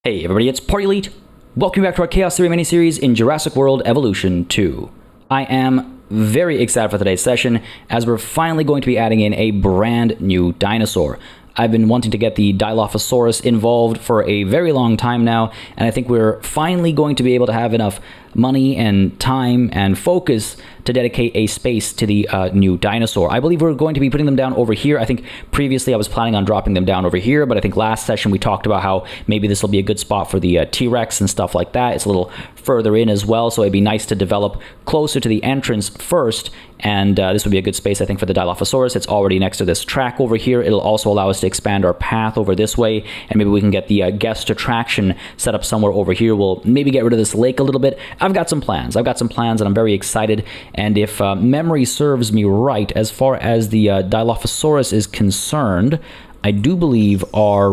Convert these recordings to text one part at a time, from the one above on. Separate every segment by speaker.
Speaker 1: Hey everybody, it's PartyElite. Welcome back to our Chaos Theory miniseries in Jurassic World Evolution 2. I am very excited for today's session as we're finally going to be adding in a brand new dinosaur. I've been wanting to get the Dilophosaurus involved for a very long time now, and I think we're finally going to be able to have enough money and time and focus to dedicate a space to the new dinosaur. I believe we're going to be putting them down over here. I think previously I was planning on dropping them down over here, but I think last session we talked about how maybe this will be a good spot for the T-Rex and stuff like that. It's a little further in as well, so it'd be nice to develop closer to the entrance first, and this would be a good space, I think, for the Dilophosaurus. It's already next to this track over here. It'll also allow us to expand our path over this way, and maybe we can get the guest attraction set up somewhere over here. We'll maybe get rid of this lake a little bit. I've got some plans, and I'm very excited, and if memory serves me right, as far as the Dilophosaurus is concerned, I do believe our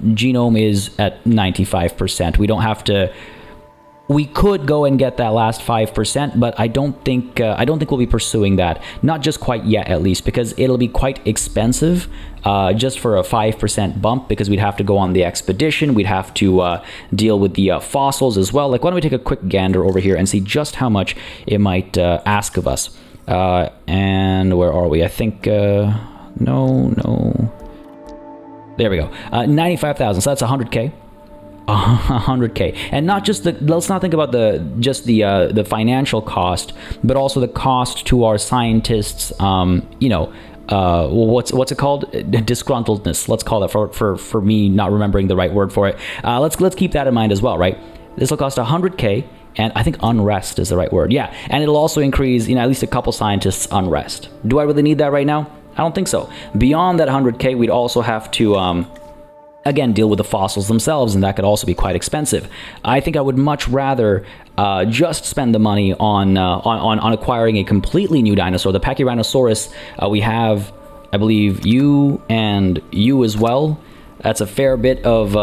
Speaker 1: genome is at 95%. We don't have to... We could go and get that last 5%, but I don't think we'll be pursuing that. Not just quite yet, at least, because it'll be quite expensive just for a 5% bump, because we'd have to go on the expedition. We'd have to deal with the fossils as well. Like, why don't we take a quick gander over here and see just how much it might ask of us? And where are we? I think no. There we go. 95,000. So that's 100K. 100K, and not just the. Let's not think about the financial cost, but also the cost to our scientists. What's it called? Disgruntledness. Let's call it for me not remembering the right word for it. Let's keep that in mind as well, right? This will cost 100K, and I think unrest is the right word. Yeah, and it'll also increase, at least a couple scientists' unrest. Do I really need that right now? I don't think so. Beyond that 100K, we'd also have to again, deal with the fossils themselves, and that could also be quite expensive. I think I would much rather just spend the money on acquiring a completely new dinosaur. The Pachyranosaurus, we have, I believe, you and you as well. That's a fair bit of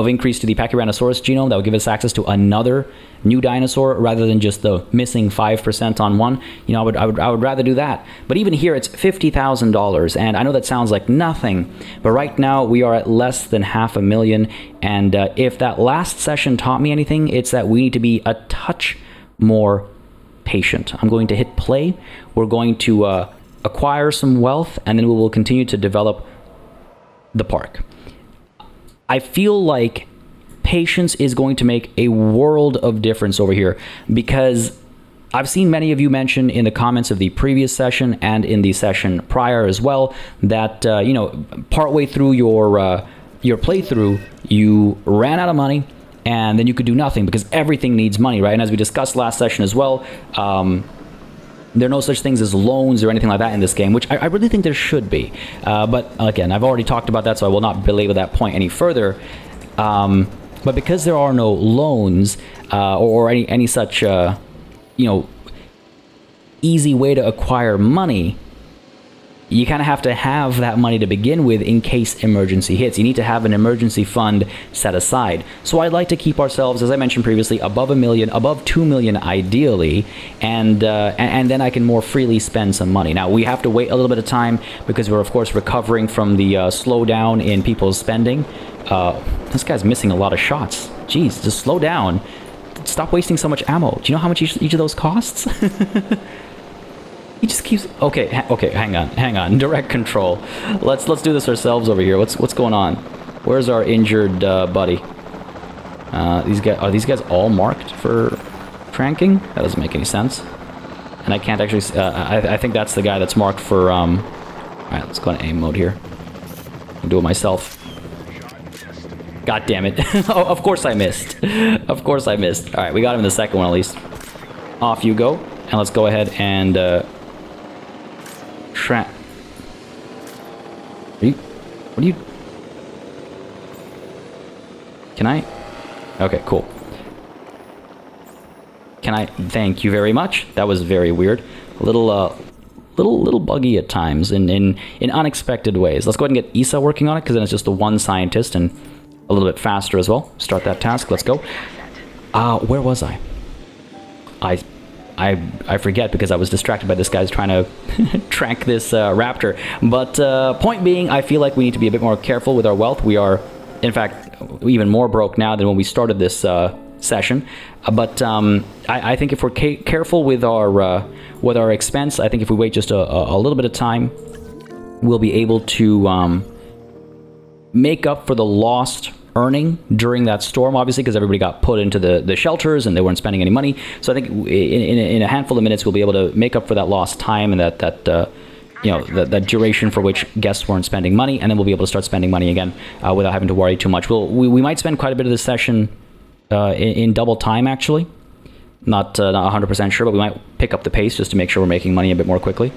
Speaker 1: increase to the Pachyranosaurus genome. That would give us access to another new dinosaur rather than just the missing 5% on one. I would rather do that. But even here, it's $50,000, and I know that sounds like nothing, but right now we are at less than $500,000. And if that last session taught me anything, it's that we need to be a touch more patient. I'm going to hit play. We're going to acquire some wealth, and then we will continue to develop the park. I feel like patience is going to make a world of difference over here, because I've seen many of you mention in the comments of the previous session and in the session prior as well that partway through your playthrough you ran out of money, and then you could do nothing because everything needs money, right? And as we discussed last session as well, there are no such things as loans or anything like that in this game, which I really think there should be. But again, I've already talked about that, so I will not belabor that point any further. But because there are no loans or any such easy way to acquire money, you kind of have to have that money to begin with in case emergency hits. You need to have an emergency fund set aside. So I'd like to keep ourselves, as I mentioned previously, above $1 million, above $2 million ideally, and then I can more freely spend some money. Now, we have to wait a little bit of time because we're, of course, recovering from the slowdown in people's spending. This guy's missing a lot of shots. Jeez, just slow down. Stop wasting so much ammo. Do you know how much each of those costs? He just keeps... Okay, hang on. Direct control. Let's do this ourselves over here. What's going on? Where's our injured buddy? Are these guys all marked for tranking? That doesn't make any sense. And I can't actually... I think that's the guy that's marked for... Alright, let's go in aim mode here. I'll do it myself. God damn it. Oh, of course I missed. Of course I missed. Alright, we got him in the second one at least. Off you go. And let's go ahead and... What are you... Can I? Okay, cool. Can I? Thank you very much. That was very weird. A little buggy at times in unexpected ways. Let's go ahead and get Isa working on it, because then it's just the one scientist and a little bit faster as well. Start that task. Let's go. Where was I? I forget because I was distracted by this guy's trying to track this raptor. But point being, I feel like we need to be a bit more careful with our wealth. We are, in fact, even more broke now than when we started this session. But I think if we're careful with our expense, I think if we wait just a little bit of time, we'll be able to make up for the lost earning during that storm, obviously, because everybody got put into the shelters and they weren't spending any money. So I think in a handful of minutes we'll be able to make up for that lost time and that duration for which guests weren't spending money, and then we'll be able to start spending money again without having to worry too much. We might spend quite a bit of this session in double time, actually. Not 100% sure, but we might pick up the pace just to make sure we're making money a bit more quickly.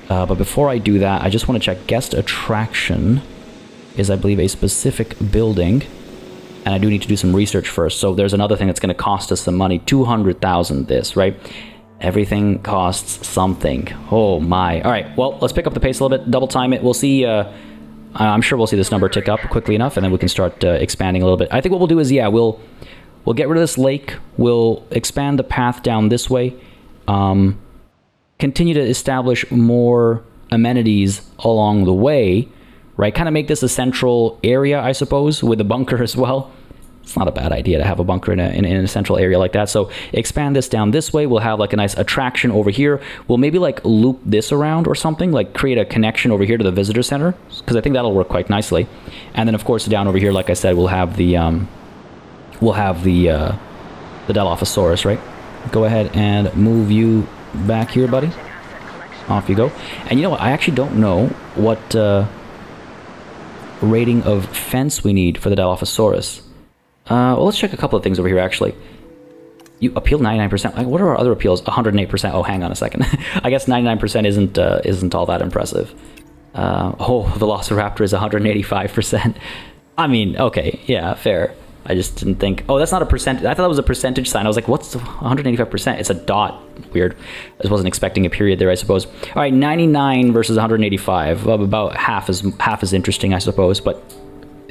Speaker 1: But before I do that, I just want to check. Guest attraction is, I believe, a specific building. And I do need to do some research first. So there's another thing that's going to cost us some money. 200,000 this, right? Everything costs something. Oh my. All right, well, let's pick up the pace a little bit. Double time it. We'll see. I'm sure we'll see this number tick up quickly enough, and then we can start expanding a little bit. I think what we'll do is, yeah, we'll get rid of this lake. We'll expand the path down this way. Continue to establish more amenities along the way, right? Kind of make this a central area, I suppose, with a bunker as well. It's not a bad idea to have a bunker in a central area like that. So expand this down this way. We'll have like a nice attraction over here. We'll maybe like loop this around or something, like create a connection over here to the visitor center, because I think that'll work quite nicely. And then of course down over here, like I said, we'll have the Dilophosaurus, right? Go ahead and move you back here, buddy. Off you go. And you know what? I actually don't know what rating of fence we need for the Dilophosaurus. Well, let's check a couple of things over here, actually. You appeal 99%. Like, what are our other appeals? 108%. Oh, hang on a second. I guess 99% isn't all that impressive. Oh, Velociraptor is 185%. I mean, okay, yeah, fair. I just didn't think... Oh, that's not a percent. I thought that was a percentage sign. I was like, what's 185%? It's a dot. Weird. I just wasn't expecting a period there, I suppose. All right, 99 versus 185. Well, about half as interesting, I suppose, but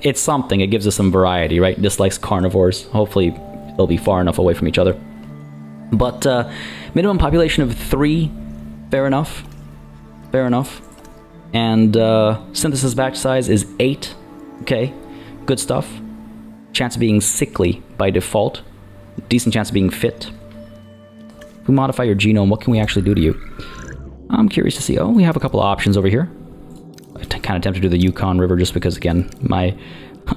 Speaker 1: it's something. It gives us some variety, right? Dislikes carnivores. Hopefully, they'll be far enough away from each other. But minimum population of 3. Fair enough. Fair enough. And synthesis batch size is 8. Okay, good stuff. Chance of being sickly by default. Decent chance of being fit. If we modify your genome, what can we actually do to you? I'm curious to see. Oh, we have a couple of options over here. I'm kind of tempted to do the Yukon River just because, again, my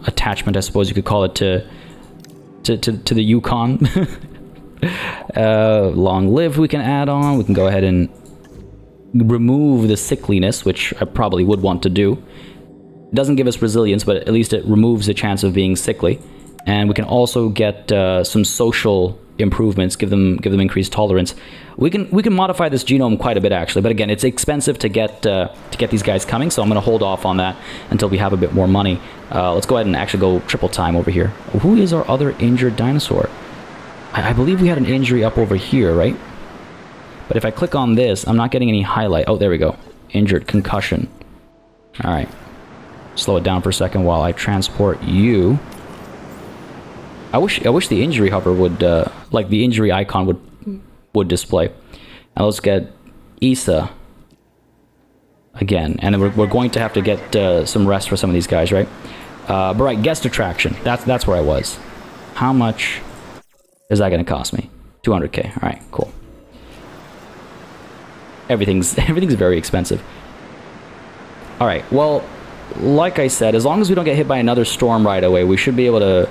Speaker 1: attachment, I suppose you could call it, to the Yukon. Long lived we can add on. We can go ahead and remove the sickliness, which I probably would want to do. It doesn't give us resilience, but at least it removes the chance of being sickly. And we can also get some social improvements, give them increased tolerance. We can modify this genome quite a bit, actually, but again, it's expensive to get these guys coming, so I'm going to hold off on that until we have a bit more money. Let's go ahead and actually go triple time over here. Who is our other injured dinosaur? I believe we had an injury up over here, right? But if I click on this, I'm not getting any highlight. Oh, there we go. Injured, concussion. All right. Slow it down for a second while I transport you. I wish the injury hover would, like the injury icon would display. And let's get Issa again. And then we're going to have to get some rest for some of these guys, right? But right, guest attraction. That's where I was. How much is that going to cost me? 200k. All right, cool. Everything's very expensive. All right, well, like I said, as long as we don't get hit by another storm right away, we should be able to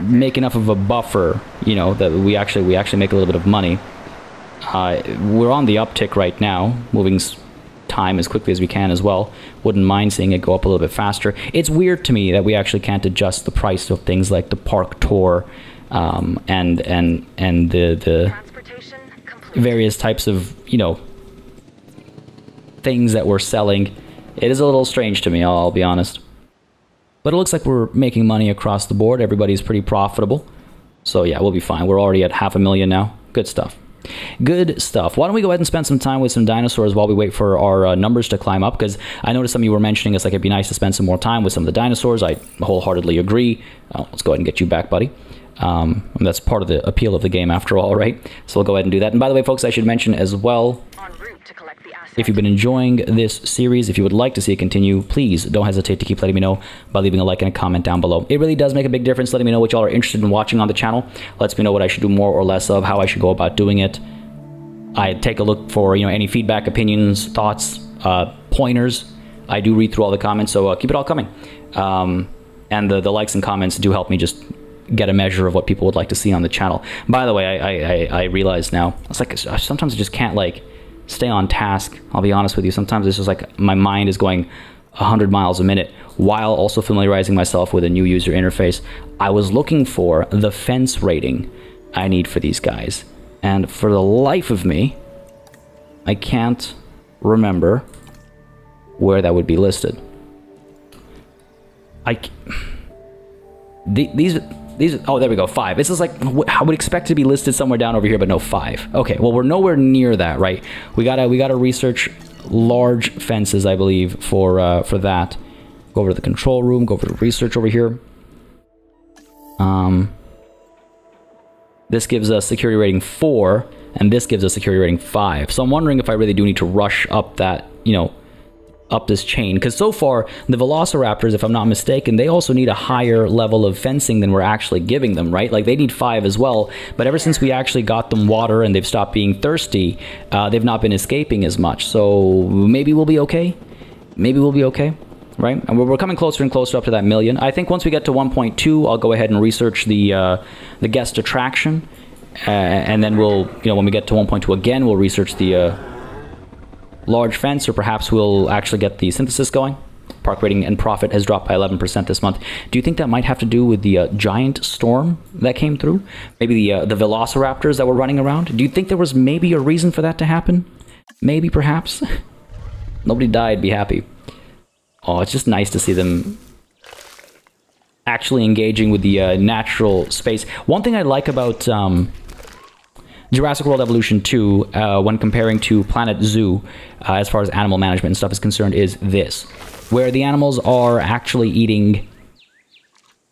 Speaker 1: make enough of a buffer, you know, that we actually make a little bit of money. We're on the uptick right now, moving time as quickly as we can as well. Wouldn't mind seeing it go up a little bit faster. It's weird to me that we actually can't adjust the price of things like the park tour and the various types of, you know, things that we're selling. It is a little strange to me, I'll be honest. But it looks like we're making money across the board. Everybody's pretty profitable. So yeah, we'll be fine. We're already at 500,000 now. Good stuff. Good stuff. Why don't we go ahead and spend some time with some dinosaurs while we wait for our numbers to climb up? Because I noticed some of you were mentioning it's like it'd be nice to spend some more time with some of the dinosaurs. I wholeheartedly agree. Let's go ahead and get you back, buddy. That's part of the appeal of the game after all, right? So we'll go ahead and do that. And by the way, folks, I should mention as well, If you've been enjoying this series, if you would like to see it continue, please don't hesitate to keep letting me know by leaving a like and a comment down below. It really does make a big difference letting me know what y'all are interested in watching on the channel. Lets me know what I should do more or less of, how I should go about doing it. I take a look for, you know, any feedback, opinions, thoughts, pointers. I do read through all the comments, so keep it all coming. And the likes and comments do help me just get a measure of what people would like to see on the channel. By the way, I realize now, it's like sometimes I just can't like stay on task. I'll be honest with you. Sometimes it's just like my mind is going 100 miles a minute while also familiarizing myself with a new user interface. I was looking for the fence rating I need for these guys, and for the life of me, I can't remember where that would be listed. Oh, there we go, 5. This is like, I would expect to be listed somewhere down over here, but no, 5. Okay, well, we're nowhere near that, right? We gotta research large fences, I believe, for that. Go over to the control room, go over to research over here. This gives us security rating 4, and this gives us security rating 5. So I'm wondering if I really do need to rush up that, you know, up this chain, because so far the velociraptors, if I'm not mistaken, they also need a higher level of fencing than we're actually giving them, right? Like they need 5 as well, but ever since we actually got them water and they've stopped being thirsty, they've not been escaping as much. So maybe we'll be okay. Maybe we'll be okay, right? And we're coming closer and closer up to that 1,000,000. I think once we get to 1.2, I'll go ahead and research the guest attraction, and then we'll, you know, when we get to 1.2 again, we'll research the large fence, or perhaps we'll actually get the synthesis going. Park rating and profit has dropped by 11% this month. Do you think that might have to do with the giant storm that came through? Maybe the velociraptors that were running around? Do you think there was maybe a reason for that to happen? Maybe, perhaps? Nobody died, be happy. Oh, it's just nice to see them actually engaging with the natural space. One thing I like about Jurassic World Evolution 2, when comparing to Planet Zoo, as far as animal management and stuff is concerned, is this, where the animals are actually eating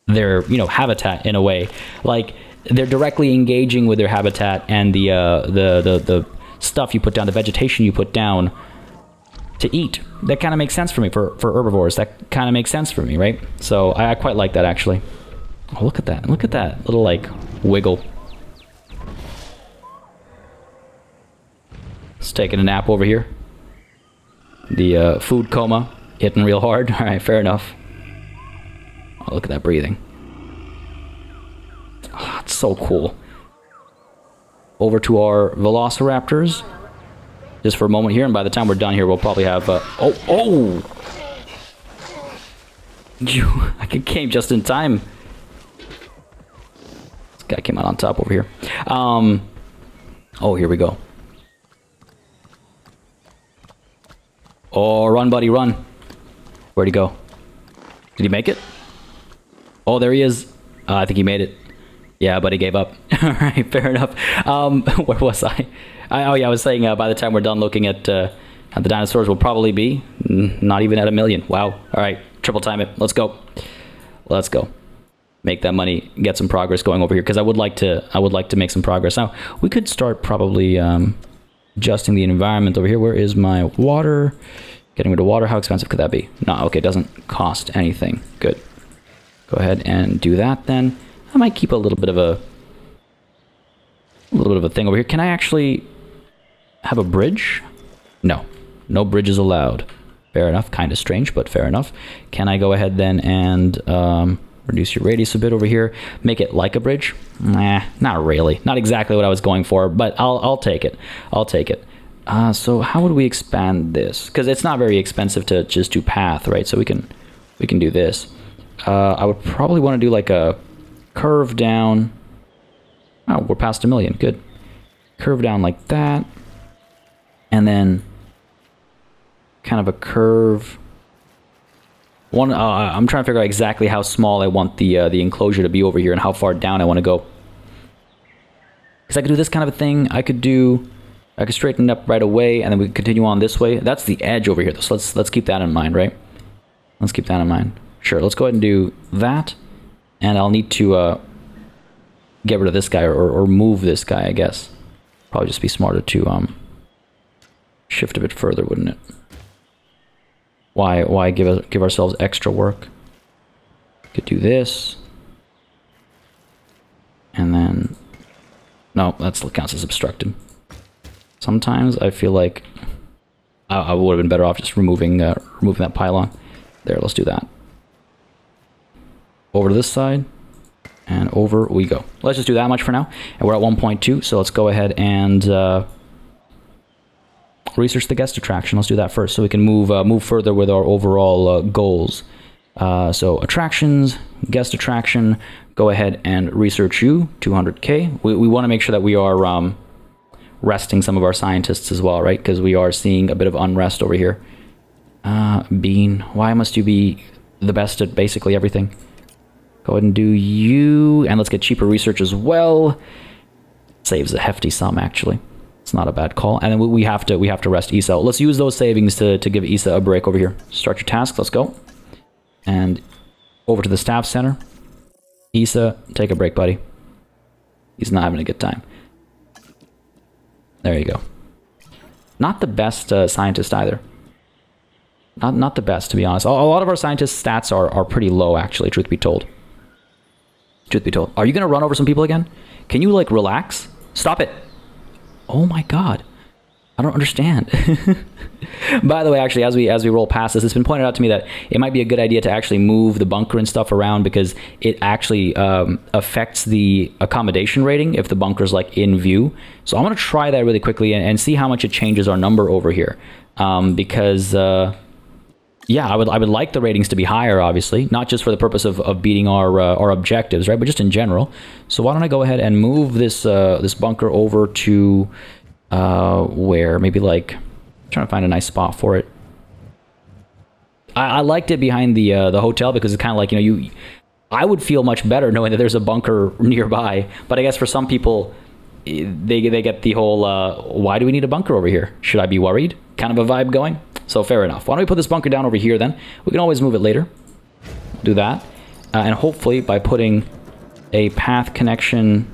Speaker 1: their, you know, habitat in a way. Like, they're directly engaging with their habitat, and the stuff you put down, the vegetation you put down to eat. That kind of makes sense for me, for herbivores. That kind of makes sense for me, right? So I quite like that, actually. Oh, look at that. Look at that little, like, wiggle. It's taking a nap over here. The food coma hitting real hard. All right, fair enough. Oh, look at that breathing. Oh, it's so cool. Over to our velociraptors. Just for a moment here, and by the time we're done here, we'll probably have... oh! I came just in time. This guy came out on top over here. Oh, here we go. Oh, run, buddy, run. Where'd he go? Did he make it? Oh, there he is. I think he made it. Yeah, but he gave up. All right, fair enough. Where was I? Oh, yeah, I was saying by the time we're done looking at the dinosaurs, we'll probably be not even at 1,000,000. Wow. All right, triple time it. Let's go. Let's go. Make that money. Get some progress going over here, because I would like to make some progress. Now, we could start probably adjusting the environment over here. Where is my water? Getting rid of water. How expensive could that be? No, okay, it doesn't cost anything. Good. Go ahead and do that then. I might keep a little bit of a thing over here. Can I actually have a bridge? No. No bridges allowed. Fair enough. Kind of strange, but fair enough. Can I go ahead then and reduce your radius a bit over here? Make it like a bridge? Nah, not really. Not exactly what I was going for, but I'll take it. I'll take it. So how would we expand this? Because it's not very expensive to just do path, right? So we can do this. I would probably want to do like a curve down. Oh, we're past 1,000,000. Good. Curve down like that. And then kind of a curve. I'm trying to figure out exactly how small I want the enclosure to be over here and how far down I want to go. Because I could do this kind of a thing. I could straighten it up right away, and then we could continue on this way. That's the edge over here, though, so let's keep that in mind, right? Let's keep that in mind. Sure, let's go ahead and do that. And I'll need to get rid of this guy, or move this guy, I guess. Probably just be smarter to shift a bit further, wouldn't it? Why give ourselves extra work? Could do this. And then... No, that still counts as obstructed. Sometimes I feel like I would have been better off just removing that pylon. There, let's do that. Over to this side. And over we go. Let's just do that much for now. And we're at 1.2, so let's go ahead and research the guest attraction. Let's do that first so we can move further with our overall goals. So attractions, guest attraction, go ahead and research you, 200k. We want to make sure that we are resting some of our scientists as well, right? Because we are seeing a bit of unrest over here. Bean, why must you be the best at basically everything? Go ahead and do you, and let's get cheaper research as well. Saves a hefty sum, actually. It's not a bad call. And then we have to rest Issa. Let's use those savings to give Issa a break over here. Start your task. Let's go. And over to the staff center. Issa, take a break, buddy. He's not having a good time. There you go. Not the best scientist either. Not the best, to be honest. A lot of our scientists' stats are pretty low, actually, truth be told. Truth be told. Are you going to run over some people again? Can you, like, relax? Stop it. Oh my god. I don't understand. By the way, actually, as we roll past this, it's been pointed out to me that it might be a good idea to actually move the bunker and stuff around because it actually affects the accommodation rating if the bunker's like in view. So I'm going to try that really quickly and see how much it changes our number over here. Because yeah, I would like the ratings to be higher, obviously, not just for the purpose of beating our objectives, right? But just in general. So why don't I go ahead and move this this bunker over to where maybe like trying to find a nice spot for it. I liked it behind the hotel because it's kind of like, you know, I would feel much better knowing that there's a bunker nearby. But I guess for some people, they get the whole why do we need a bunker over here? Should I be worried? Kind of a vibe going. So fair enough. Why don't we put this bunker down over here then? We can always move it later. Do that. And hopefully by putting a path connection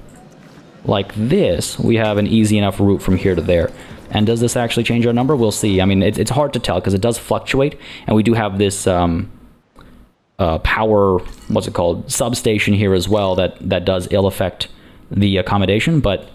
Speaker 1: like this, we have an easy enough route from here to there. And does this actually change our number? We'll see. I mean, it's hard to tell because it does fluctuate. And we do have this power, what's it called, substation here as well that does ill affect the accommodation. But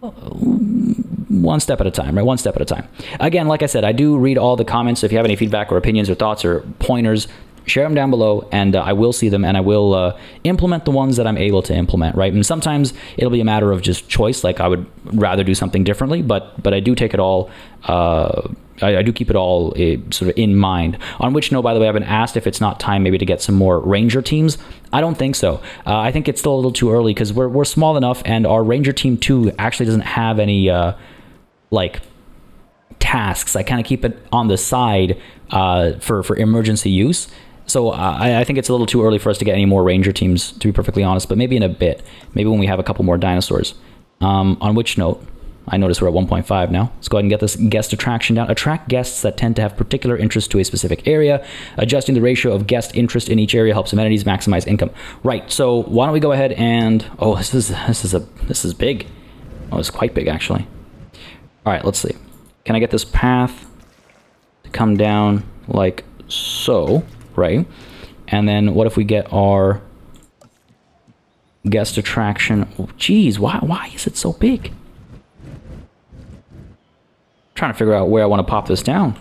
Speaker 1: one step at a time, right? One step at a time. Again, like I said, I do read all the comments. If you have any feedback or opinions or thoughts or pointers, share them down below, and I will see them, and I will implement the ones that I'm able to implement, right? And sometimes it'll be a matter of just choice, like I would rather do something differently, but I do take it all, I do keep it all sort of in mind. On which note, by the way, I've been asked if it's not time maybe to get some more ranger teams. I don't think so. I think it's still a little too early because we're small enough, and our ranger team 2 actually doesn't have any like tasks. I kind of keep it on the side for emergency use. So I think it's a little too early for us to get any more ranger teams, to be perfectly honest, but maybe in a bit. Maybe when we have a couple more dinosaurs. On which note, I notice we're at 1.5 now. Let's go ahead and get this guest attraction down. Attract guests that tend to have particular interest to a specific area. Adjusting the ratio of guest interest in each area helps amenities maximize income. Right, so why don't we go ahead and... Oh, this is big. Oh, it's quite big, actually. All right, let's see. Can I get this path to come down like so? Right, and then what if we get our guest attraction? Oh, geez, why is it so big? I'm trying to figure out where I want to pop this down.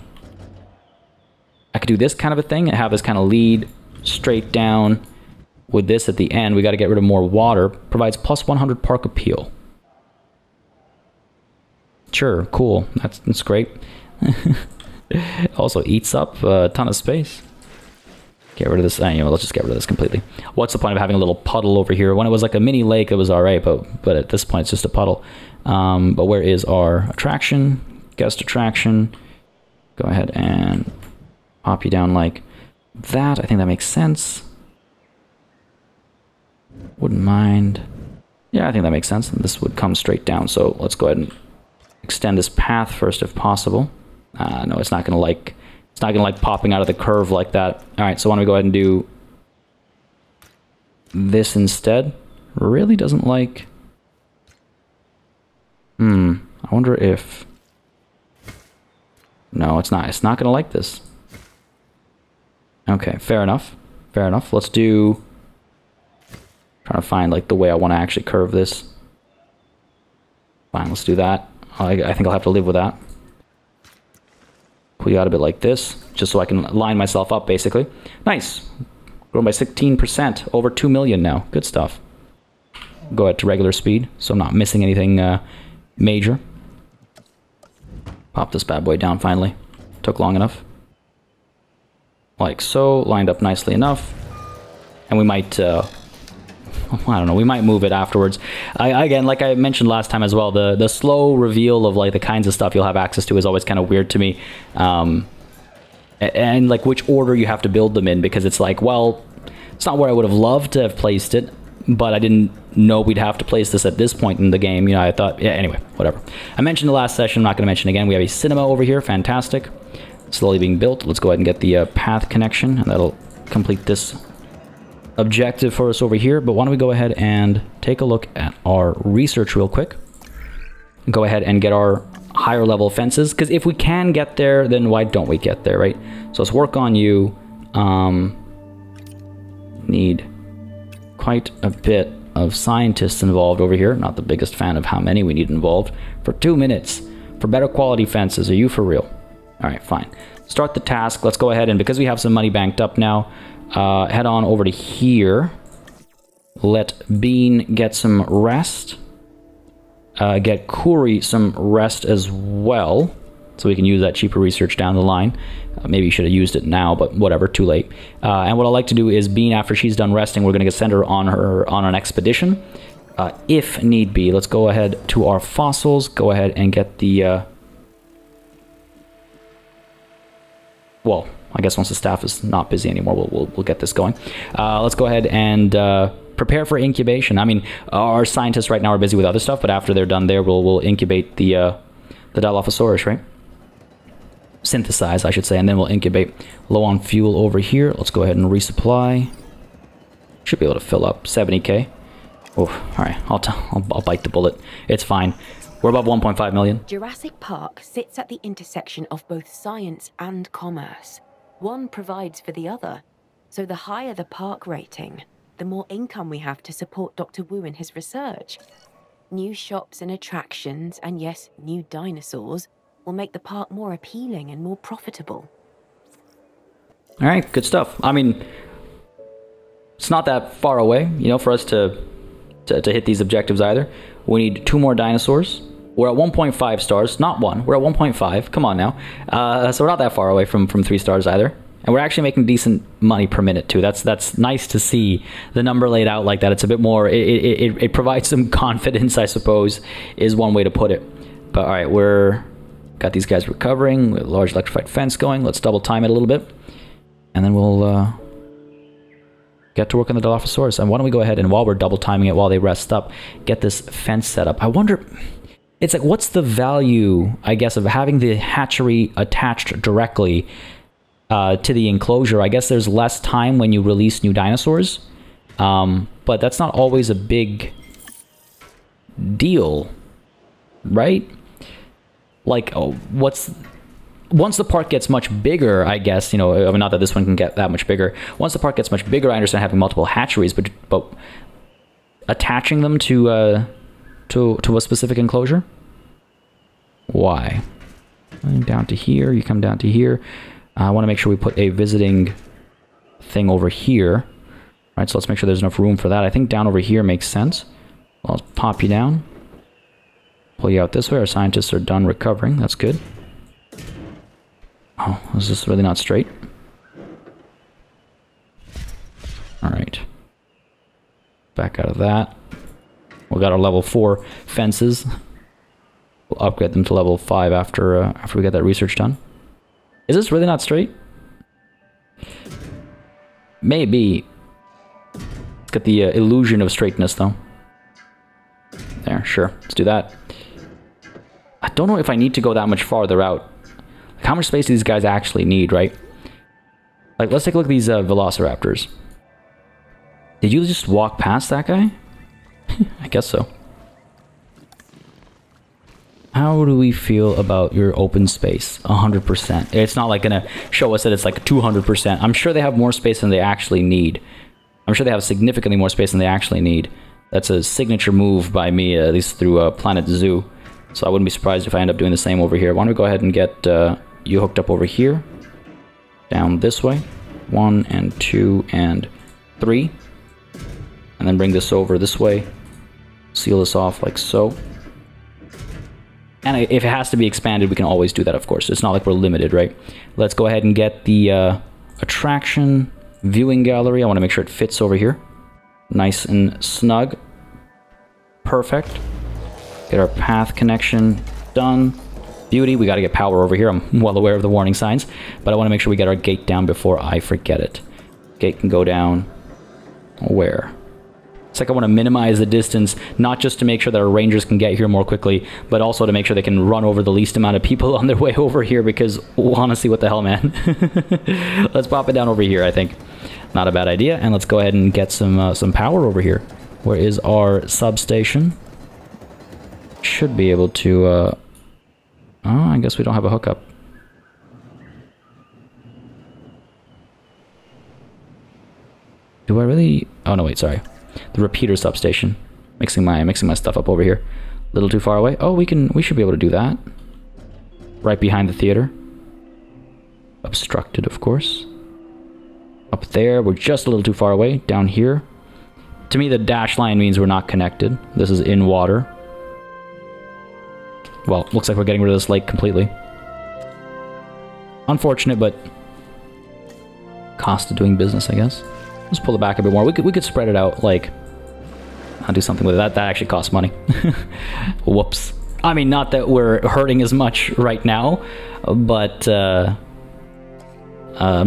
Speaker 1: I could do this kind of a thing and have this kind of lead straight down with this at the end. We got to get rid of more water. Provides plus 100 park appeal. Sure, cool. That's great. Also eats up a ton of space. Get rid of this. Anyway, let's just get rid of this completely. What's the point of having a little puddle over here? When it was like a mini lake, it was all right, but at this point, it's just a puddle. But where is our attraction? Guest attraction. Go ahead and pop you down like that. I think that makes sense. Wouldn't mind. Yeah, I think that makes sense. And this would come straight down. So let's go ahead and extend this path first if possible. No, it's not going to like... It's not going to like popping out of the curve like that. All right, so why don't we go ahead and do this instead? Really doesn't like... I wonder if... No, it's not. It's not going to like this. Okay, fair enough. Fair enough. Let's do... Trying to find, like, the way I want to actually curve this. Fine, let's do that. I think I'll have to live with that. Pull you out a bit like this, just so I can line myself up, basically. Nice. Grown by 16%. Over 2 million now. Good stuff. Go ahead to regular speed, so I'm not missing anything major. Pop this bad boy down finally. Took long enough. Like so, lined up nicely enough. And we might, I don't know, we might move it afterwards. Again, like I mentioned last time as well, the slow reveal of like the kinds of stuff you'll have access to is always kind of weird to me. And like which order you have to build them in, because it's like, well, it's not where I would have loved to have placed it, but I didn't know we'd have to place this at this point in the game. You know, I thought, yeah, anyway, whatever. I mentioned the last session, I'm not going to mention again. We have a cinema over here, fantastic. Slowly being built. Let's go ahead and get the path connection, and that'll complete this objective for us over here. But why don't we go ahead and take a look at our research real quick. Go ahead and get our higher level fences, because if we can get there, then why don't we get there, right? So let's work on you. Need quite a bit of scientists involved over here. Not the biggest fan of how many we need involved. For 2 minutes for better quality fences. Are you for real? All right, fine. Start the task. Let's go ahead and, because we have some money banked up now, head on over to here. Let Bean get some rest. Get Kuri some rest as well, so we can use that cheaper research down the line. Maybe you should have used it now, but whatever, too late. And what I like to do is Bean, after she's done resting, we're going to send her on an expedition, if need be. Let's go ahead to our fossils. Go ahead and get the... well, I guess once the staff is not busy anymore, we'll get this going. Let's go ahead and prepare for incubation. I mean, our scientists right now are busy with other stuff, but after they're done there, we'll incubate the Dilophosaurus, right? Synthesize, I should say, and then we'll incubate. Low on fuel over here. Let's go ahead and resupply. Should be able to fill up 70k. Oh, all right. I'll bite the bullet. It's fine. We're above 1.5 million.
Speaker 2: Jurassic Park sits at the intersection of both science and commerce. One provides for the other. So the higher the park rating, the more income we have to support Dr. Wu in his research. New shops and attractions, and yes, new dinosaurs, will make the park more appealing and more profitable.
Speaker 1: All right, good stuff. I mean, it's not that far away, you know, for us to hit these objectives either. We need 2 more dinosaurs. We're at 1.5 stars, not 1. We're at 1.5. Come on now. So we're not that far away from 3 stars either. And we're actually making decent money per minute too. That's nice to see the number laid out like that. It's a bit more, it provides some confidence, I suppose, is one way to put it. But all right, got these guys recovering with a large electrified fence going. Let's double time it a little bit. And then we'll get to work on the Dilophosaurus. And why don't we go ahead and, while we're double timing it, while they rest up, get this fence set up. I wonder, it's like, what's the value, I guess, of having the hatchery attached directly to the enclosure? I guess there's less time when you release new dinosaurs, but that's not always a big deal, right? Like, once the park gets much bigger, I guess, you know, I mean, not that this one can get that much bigger. Once the park gets much bigger, I understand having multiple hatcheries, but attaching them to a specific enclosure? Why? Down to here, you come down to here. I want to make sure we put a visiting thing over here. All right, so let's make sure there's enough room for that. I think down over here makes sense. I'll pop you down. Pull you out this way. Our scientists are done recovering. That's good. Oh, is this really not straight? All right. Back out of that. We got our level 4 fences. We'll upgrade them to level 5 after we get that research done. Is this really not straight? Maybe. Let's get the illusion of straightness, though. There, sure. Let's do that. I don't know if I need to go that much farther out. Like, how much space do these guys actually need, right? Like, let's take a look at these velociraptors. Did you just walk past that guy? I guess so. How do we feel about your open space? 100%. It's not like gonna show us that it's like 200%. I'm sure they have more space than they actually need. I'm sure they have significantly more space than they actually need. That's a signature move by me, at least through Planet Zoo. So I wouldn't be surprised if I end up doing the same over here. Why don't we go ahead and get you hooked up over here. Down this way. 1 and 2 and 3. And then bring this over this way. Seal this off like so. And if it has to be expanded, we can always do that, of course. It's not like we're limited, right? Let's go ahead and get the attraction viewing gallery. I want to make sure it fits over here. Nice and snug. Perfect. Get our path connection done. Beauty. We got to get power over here. I'm well aware of the warning signs. But I want to make sure we get our gate down before I forget it. Gate can go down. Where? It's like I want to minimize the distance, not just to make sure that our rangers can get here more quickly, but also to make sure they can run over the least amount of people on their way over here, because honestly, what the hell, man? Let's pop it down over here, I think. Not a bad idea. And let's go ahead and get some power over here. Where is our substation? Should be able to... oh, I guess we don't have a hookup. Do I really... Oh, no, wait, sorry. The repeater substation. Mixing my stuff up over here. A little too far away. Oh, we should be able to do that. Right behind the theater. Obstructed, of course. Up there, we're just a little too far away. Down here. To me, the dash line means we're not connected. This is in water. Well, looks like we're getting rid of this lake completely. Unfortunate, but cost of doing business, I guess. Let's pull it back a bit more. We could spread it out, like... I'll do something with it. That actually costs money. Whoops. I mean, not that we're hurting as much right now, but I'm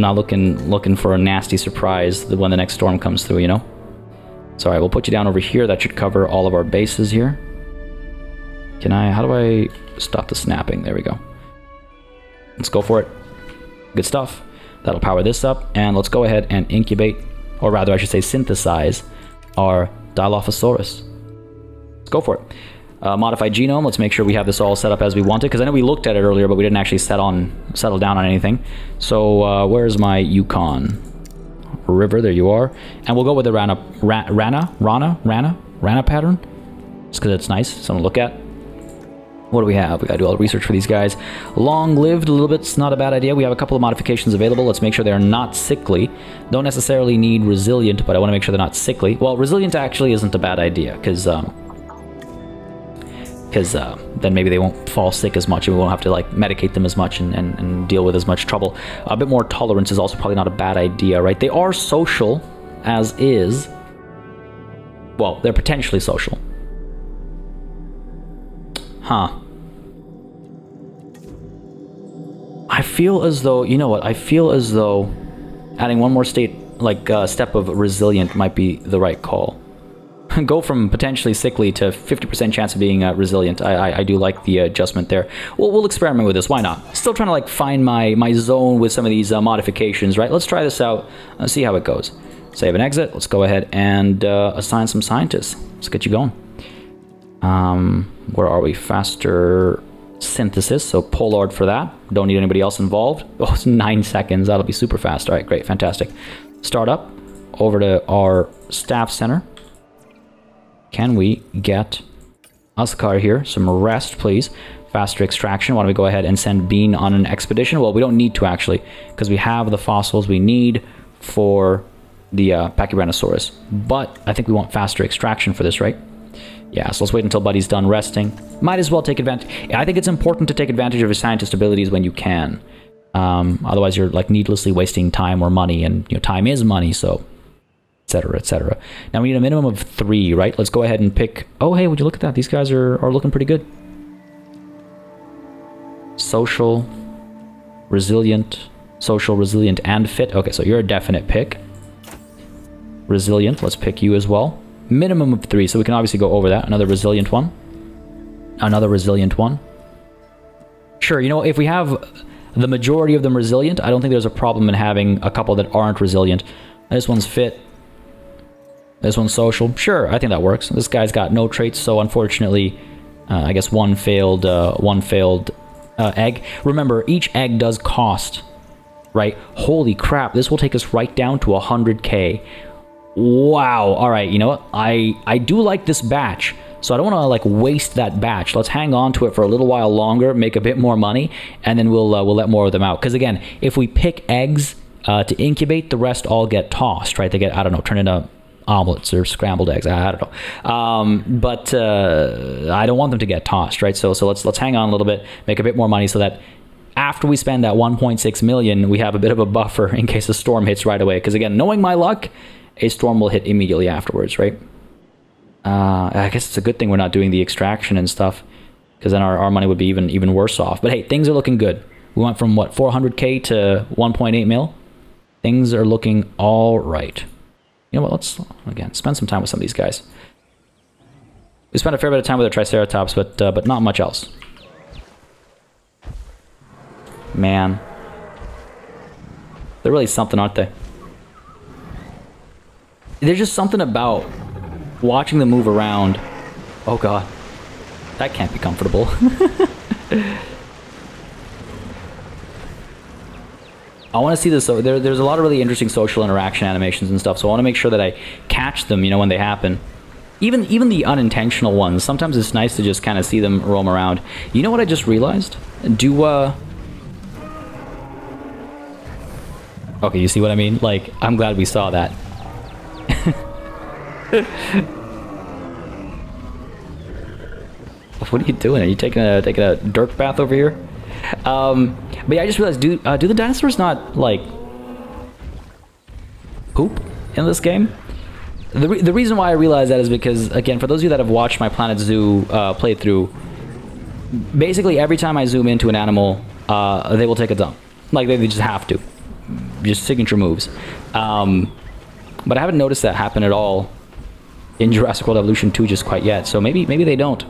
Speaker 1: not looking for a nasty surprise when the next storm comes through, you know? So, alright, we'll put you down over here. That should cover all of our bases here. How do I stop the snapping? There we go. Let's go for it. Good stuff. That'll power this up, and let's go ahead and incubate, or rather I should say synthesize, our Dilophosaurus. Let's go for it. Modified genome, let's make sure we have this all set up as we want it, because I know we looked at it earlier, but we didn't actually settle down on anything. So where's my Yukon River? There you are. And we'll go with the Rana pattern, just because it's nice, something to look at. What do we have? We gotta do all the research for these guys. Long-lived, a little bit's not a bad idea. We have a couple of modifications available. Let's make sure they're not sickly. Don't necessarily need resilient, but I want to make sure they're not sickly. Well, resilient actually isn't a bad idea, because then maybe they won't fall sick as much, and we won't have to like medicate them as much and deal with as much trouble. A bit more tolerance is also probably not a bad idea, right? They are social, as is. Well, they're potentially social. Huh. I feel as though, you know what, I feel as though adding one more step of resilient might be the right call. Go from potentially sickly to 50% chance of being resilient. I do like the adjustment there. We'll experiment with this, why not? Still trying to like find my zone with some of these modifications, right? Let's try this out, see how it goes. Save and exit. Let's go ahead and assign some scientists. Let's get you going. Where are we? Faster synthesis, so Pollard for that. Don't need anybody else involved. Oh, it's 9 seconds. That'll be super fast. All right, great, fantastic. Start up over to our staff center. Can we get Oscar here some rest, please? Faster extraction. Why don't we go ahead and send Bean on an expedition? Well, we don't need to actually, because we have the fossils we need for the Pachyranosaurus. But I think we want faster extraction for this, right? Yeah, so let's wait until Buddy's done resting. Might as well take advantage. I think it's important to take advantage of your scientist abilities when you can. Otherwise, you're like needlessly wasting time or money, and you know, time is money, so etc., etc. Now we need a minimum of 3, right? Let's go ahead and pick. Oh, hey, would you look at that? These guys are looking pretty good. Social, resilient, and fit. Okay, so you're a definite pick. Resilient, let's pick you as well. Minimum of 3, so we can obviously go over that. Another resilient one. Another resilient one. Sure, you know, if we have the majority of them resilient, I don't think there's a problem in having a couple that aren't resilient. This one's fit. This one's social. Sure, I think that works. This guy's got no traits, so unfortunately, I guess one failed egg. Remember, each egg does cost, right? Holy crap, this will take us right down to 100k. Wow. All right, you know what? I do like this batch, so I don't want to like waste that batch. Let's hang on to it for a little while longer, make a bit more money, and then we'll let more of them out. Because again, if we pick eggs to incubate, the rest all get tossed, right? They get, I don't know, turned into omelets or scrambled eggs. I don't know. But I don't want them to get tossed, right? So let's hang on a little bit, make a bit more money, so that after we spend that 1.6 million, we have a bit of a buffer in case a storm hits right away. Because again, knowing my luck, a storm will hit immediately afterwards, right? I guess it's a good thing we're not doing the extraction and stuff, because then our money would be even worse off. But hey, things are looking good. We went from, what, 400k to 1.8 mil? Things are looking all right. You know what, let's, again, spend some time with some of these guys. We spent a fair bit of time with the Triceratops, but not much else. Man. They're really something, aren't they? There's just something about watching them move around. Oh god. That can't be comfortable. I want to see this. So there's a lot of really interesting social interaction animations and stuff, so I want to make sure that I catch them, you know, when they happen. Even the unintentional ones. Sometimes it's nice to just kind of see them roam around. You know what I just realized? Okay, you see what I mean? Like, I'm glad we saw that. What are you doing? Are you taking a dirt bath over here? But yeah, I just realized, do the dinosaurs not, like, poop in this game? The reason why I realized that is because, again, for those of you that have watched my Planet Zoo playthrough, basically every time I zoom into an animal, they will take a dump. Like, they just have to. Just signature moves. But I haven't noticed that happen at all in Jurassic World Evolution 2 just quite yet, so maybe they don't.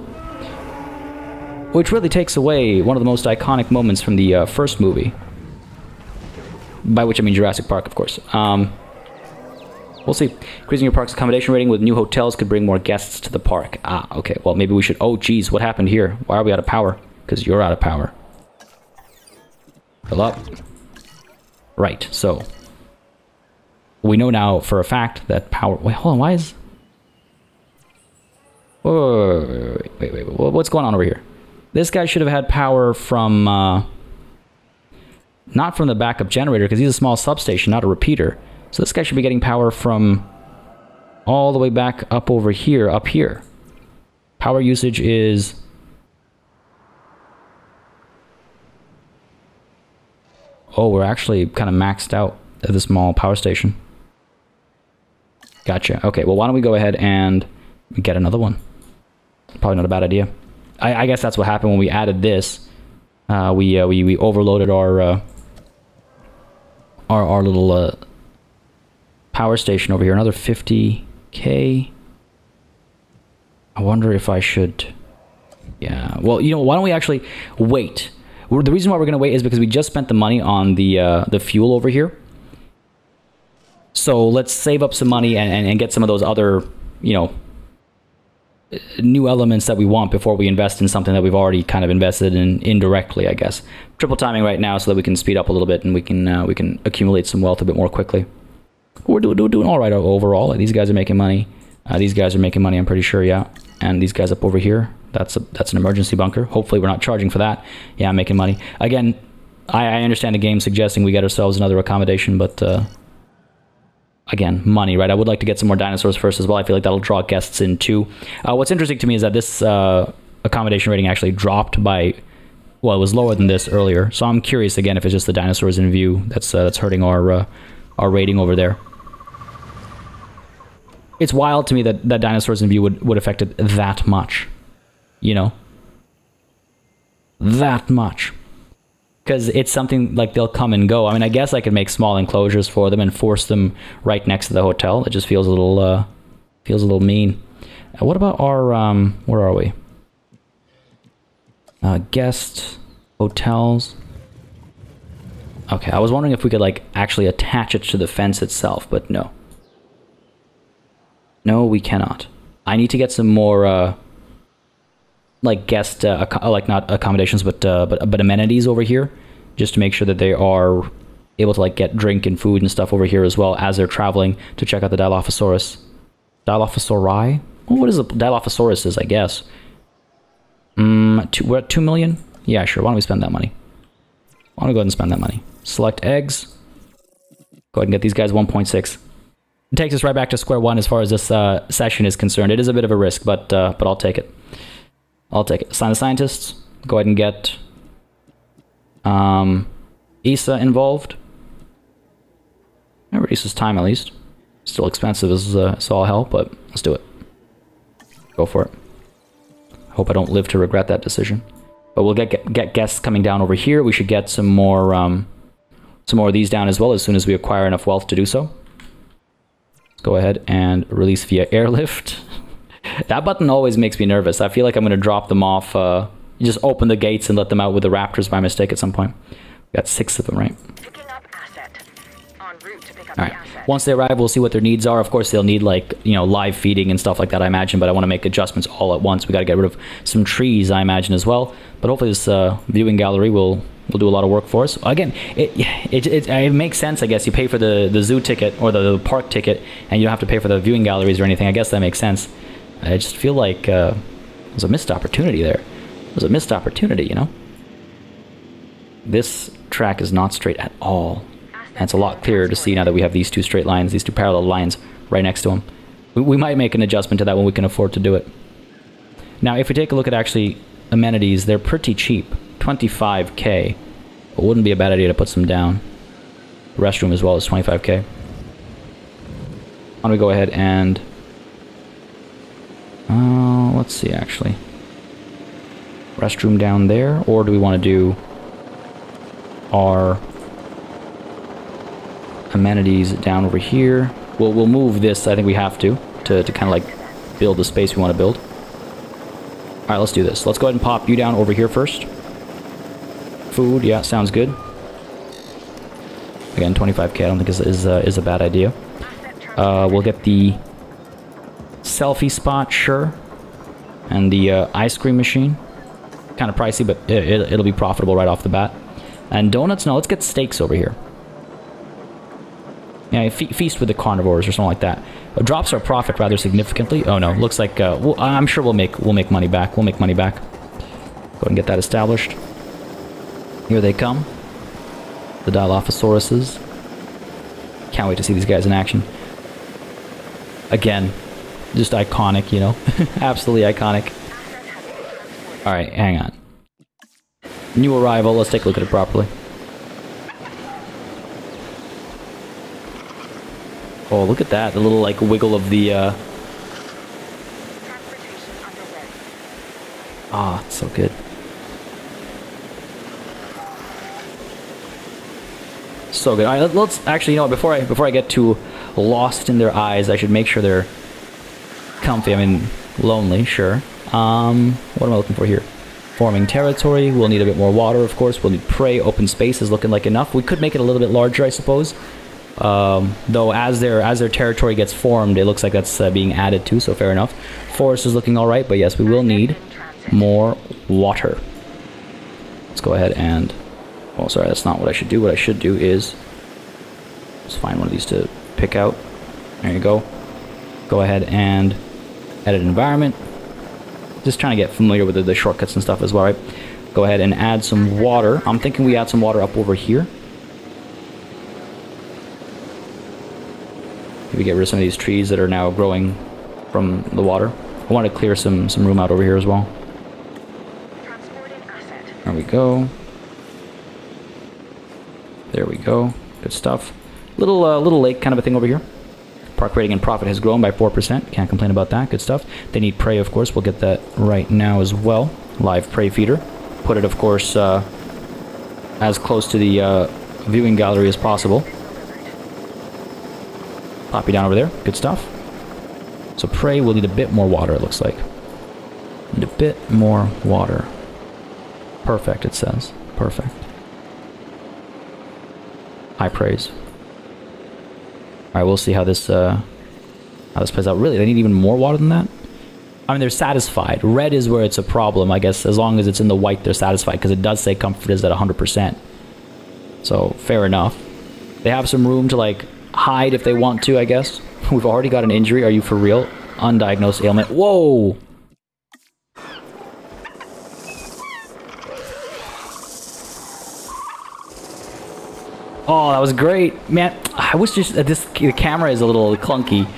Speaker 1: Which really takes away one of the most iconic moments from the first movie. By which I mean Jurassic Park, of course. We'll see. Increasing your park's accommodation rating with new hotels could bring more guests to the park. Ah, okay. Well, maybe we should... Oh, geez, what happened here? Why are we out of power? Because you're out of power. Fill up. Right, so... We know now for a fact that power... Wait, hold on, why is... Wait, what's going on over here? This guy should have had power from... not from the backup generator, because he's a small substation, not a repeater. So this guy should be getting power from all the way back up over here, up here. Power usage is... Oh, we're actually kind of maxed out at the small power station. Gotcha. Okay, well, why don't we go ahead and get another one? Probably not a bad idea. I guess that's what happened when we added this. We overloaded our little power station over here. Another 50k. I wonder if I should... Yeah, well, you know, why don't we actually wait? The reason why we're going to wait is because we just spent the money on the fuel over here. So let's save up some money and get some of those other, you know, new elements that we want before we invest in something that we've already kind of invested in indirectly, I guess. Triple timing right now so that we can speed up a little bit and we can accumulate some wealth a bit more quickly. We're doing all right overall. Like, these guys are making money. These guys are making money, I'm pretty sure, yeah. And these guys up over here, that's an emergency bunker. Hopefully we're not charging for that. Yeah, I'm making money. Again, I understand the game suggesting we get ourselves another accommodation, but again, money, right? I would like to get some more dinosaurs first as well. I feel like that'll draw guests in too. What's interesting to me is that this accommodation rating actually dropped by, well, it was lower than this earlier. So I'm curious again if it's just the dinosaurs in view that's hurting our rating over there. It's wild to me that dinosaurs in view would affect it that much, you know? That much. Because it's something like they'll come and go. I mean, I guess I could make small enclosures for them and force them right next to the hotel. It just feels a little mean. What about our where are we? Guest hotels. Okay, I was wondering if we could like actually attach it to the fence itself, but no. No, we cannot. I need to get some more like guest, like not accommodations, but amenities over here, just to make sure that they are able to like get drink and food and stuff over here as well as they're traveling to check out the Dilophosaurus. Dilophosauri? Well, what is a Dilophosaurus is, I guess. We're at 2 million? Yeah, sure. Why don't we spend that money? Why don't we go ahead and spend that money? Select eggs. Go ahead and get these guys 1.6. It takes us right back to square one as far as this session is concerned. It is a bit of a risk, but I'll take it. I'll take it. Assign the scientists. Go ahead and get Issa involved. That reduces time at least. Still expensive as all hell, but let's do it. Go for it. Hope I don't live to regret that decision. But we'll get guests coming down over here. We should get some more of these down as well as soon as we acquire enough wealth to do so. Let's go ahead and release via airlift. That button always makes me nervous. I feel like I'm going to drop them off. Just open the gates and let them out with the raptors by mistake at some point. We got 6 of them, right? All right. Once they arrive, we'll see what their needs are. Of course, they'll need like, you know, live feeding and stuff like that, I imagine. But I want to make adjustments all at once. We got to get rid of some trees, I imagine, as well. But hopefully, this viewing gallery will do a lot of work for us. Again, it makes sense, I guess. You pay for the zoo ticket or the park ticket, and you don't have to pay for the viewing galleries or anything. I guess that makes sense. I just feel like there's a missed opportunity there. There's a missed opportunity, you know. This track is not straight at all. And it's a lot clearer to see now that we have these two straight lines, these two parallel lines right next to them. We might make an adjustment to that when we can afford to do it. Now, if we take a look at actually amenities, they're pretty cheap. 25k. It wouldn't be a bad idea to put some down. Restroom as well as 25k. Why don't we go ahead and... let's see, actually. Restroom down there, or do we want to do our amenities down over here? We'll move this. I think we have to kind of like build the space we want to build. All right, let's do this. Let's go ahead and pop you down over here first. Food, yeah, sounds good. Again, 25k. I don't think is a bad idea. We'll get the selfie spot, sure, and the ice cream machine. Kind of pricey, but it'll be profitable right off the bat. And donuts, no, let's get steaks over here. Yeah, feast with the carnivores or something like that. It drops our profit rather significantly. Oh no, looks like I'm sure we'll make money back. We'll make money back. Go ahead and get that established. Here they come. The Dilophosauruses. Can't wait to see these guys in action. Again, just iconic, you know. Absolutely iconic. Alright, hang on. New arrival, let's take a look at it properly. Oh, look at that, the little like wiggle of the ah, it's so good. So good. Alright, let's actually, you know, before I get too lost in their eyes, I should make sure they're comfy. I mean, lonely, sure. What am I looking for here? Forming territory. We'll need a bit more water, of course. We'll need prey. Open space is looking like enough. We could make it a little bit larger, I suppose. Though as their territory gets formed, it looks like that's being added to, so fair enough. Forest is looking all right, but yes, we will need more water. Let's go ahead and... Oh, sorry, that's not what I should do. What I should do is just find one of these to pick out. There you go. Go ahead and edit environment. Just trying to get familiar with the shortcuts and stuff as well, right? Go ahead and add some water. I'm thinking we add some water up over here. Maybe get rid of some of these trees that are now growing from the water. I want to clear some room out over here as well. There we go. There we go. Good stuff. Little lake kind of a thing over here. Park rating and profit has grown by 4%. Can't complain about that. Good stuff. They need prey, of course. We'll get that right now as well. Live prey feeder. Put it, of course, as close to the viewing gallery as possible. Pop you down over there. Good stuff. So prey will need a bit more water, it looks like. Need a bit more water. Perfect, it says. Perfect. High praise. Alright, we'll see how this plays out. Really, they need even more water than that? I mean, they're satisfied. Red is where it's a problem, I guess. As long as it's in the white, they're satisfied, because it does say comfort is at 100%. So, fair enough. They have some room to, like, hide if they want to, I guess. We've already got an injury. Are you for real? Undiagnosed ailment. Whoa! Oh, that was great. Man, I wish just the camera is a little clunky.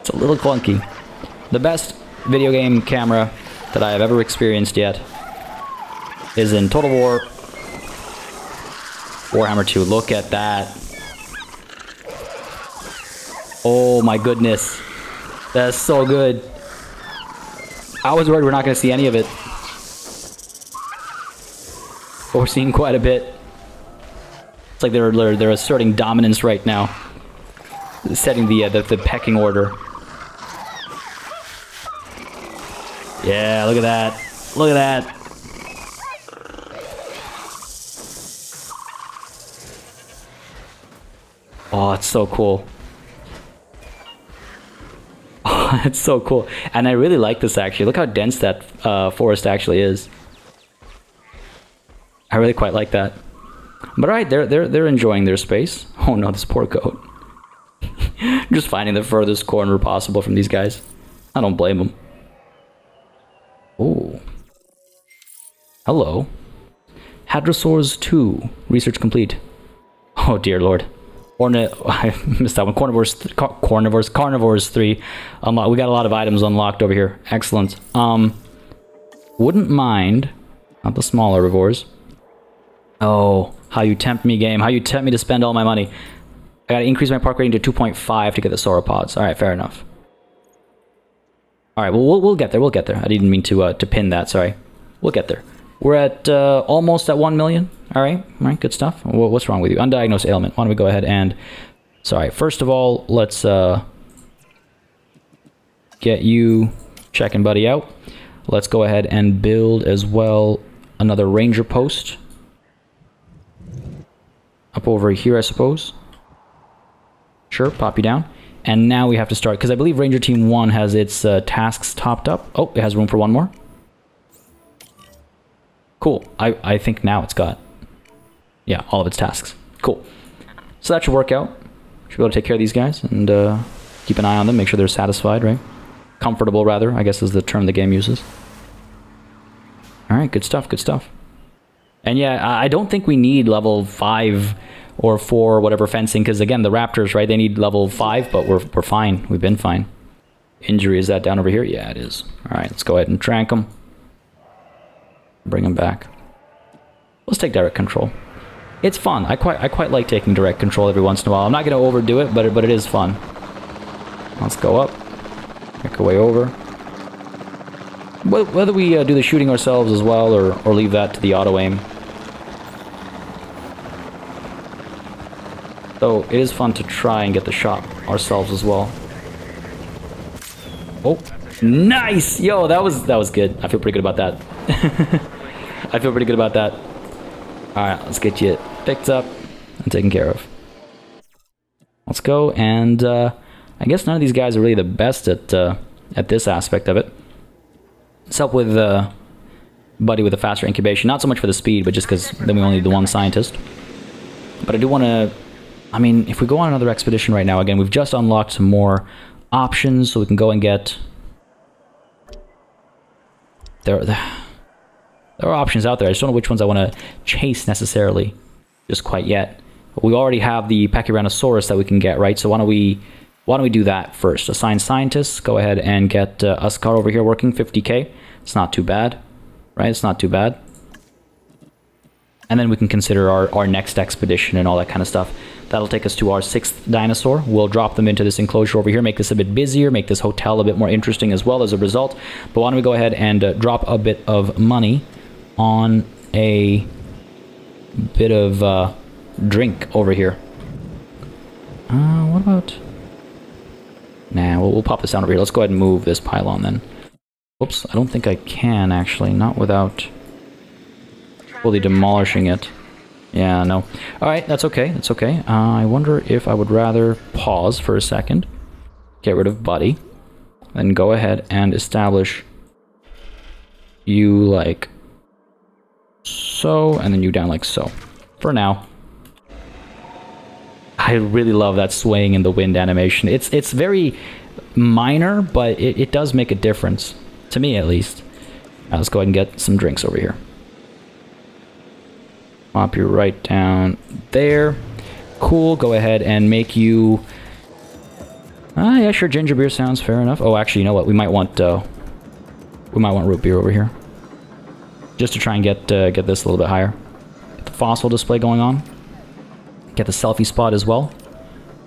Speaker 1: It's a little clunky. The best video game camera that I have ever experienced yet is in Total War Warhammer 2. Look at that. Oh my goodness. That's so good. I was worried we're not going to see any of it. But we're seeing quite a bit. It's like they're asserting dominance right now, setting the pecking order. Yeah, look at that! Look at that! Oh, it's so cool. Oh, it's so cool, and I really like this actually. Look how dense that forest actually is. I really quite like that. But alright, they're enjoying their space. Oh no, this poor goat. Just finding the furthest corner possible from these guys. I don't blame them. Oh. Hello. Hadrosaurs 2. Research complete. Oh dear lord. I missed that one. Carnivores 3. We got a lot of items unlocked over here. Excellent. Wouldn't mind. Not the small herbivores. Oh, how you tempt me, game. How you tempt me to spend all my money. I gotta increase my park rating to 2.5 to get the sauropods. Alright, fair enough. Alright, well, we'll get there. We'll get there. I didn't mean to pin that, sorry. We'll get there. We're at almost at 1 million. Alright, good stuff. What's wrong with you? Undiagnosed ailment. Why don't we go ahead and... Sorry, first of all, let's get you checking buddy out. Let's go ahead and build as well another ranger post. Up over here, I suppose. Sure, pop you down. And now we have to start, because I believe Ranger Team 1 has its tasks topped up. Oh, it has room for one more. Cool. I think now it's got, yeah, all of its tasks. Cool. So that should work out. Should be able to take care of these guys and keep an eye on them, make sure they're satisfied, right? Comfortable, rather, I guess is the term the game uses. Alright, good stuff, good stuff. And yeah, I don't think we need level 5 or 4, whatever fencing, because again, the raptors, right, they need level 5, but we're fine. We've been fine. Injury, is that down over here? Yeah, it is. Alright, let's go ahead and trank them. Bring them back. Let's take direct control. It's fun. I quite like taking direct control every once in a while. I'm not going to overdo it, but it is fun. Let's go up. Make our way over. Whether we do the shooting ourselves as well, or leave that to the auto-aim. So, it is fun to try and get the shot ourselves as well. Oh, nice! Yo, that was good. I feel pretty good about that. I feel pretty good about that. Alright, let's get you picked up and taken care of. Let's go, and I guess none of these guys are really the best at this aspect of it. Let's help with Buddy with a faster incubation. Not so much for the speed, but just because then we only need the one scientist. But I do want to... I mean, if we go on another expedition right now, again, we've just unlocked some more options, so we can go and get... There are options out there. I just don't know which ones I want to chase necessarily just quite yet. But we already have the Pachyranosaurus that we can get, right? So why don't we do that first? Assign scientists. Go ahead and get Uskar over here working 50k. It's not too bad, right? It's not too bad. And then we can consider our next expedition and all that kind of stuff. That'll take us to our 6th dinosaur. We'll drop them into this enclosure over here, make this a bit busier, make this hotel a bit more interesting as well as a result. But why don't we go ahead and drop a bit of money on a bit of drink over here. What about... Nah, we'll pop this down over here. Let's go ahead and move this pylon then. Whoops, I don't think I can actually, not without fully demolishing it. Yeah, no. Alright, that's okay, that's okay. I wonder if I would rather pause for a second. Get rid of Buddy. then go ahead and establish you like so, and then you down like so. For now. I really love that swaying in the wind animation. It's very minor, but it does make a difference. To me, at least. Now, let's go ahead and get some drinks over here. Pop you right down there. Cool. Go ahead and make you... yeah, sure. Ginger beer sounds fair enough. Oh, actually, you know what? We might want root beer over here, just to try and get this a little bit higher. Get the fossil display going on. Get the selfie spot as well.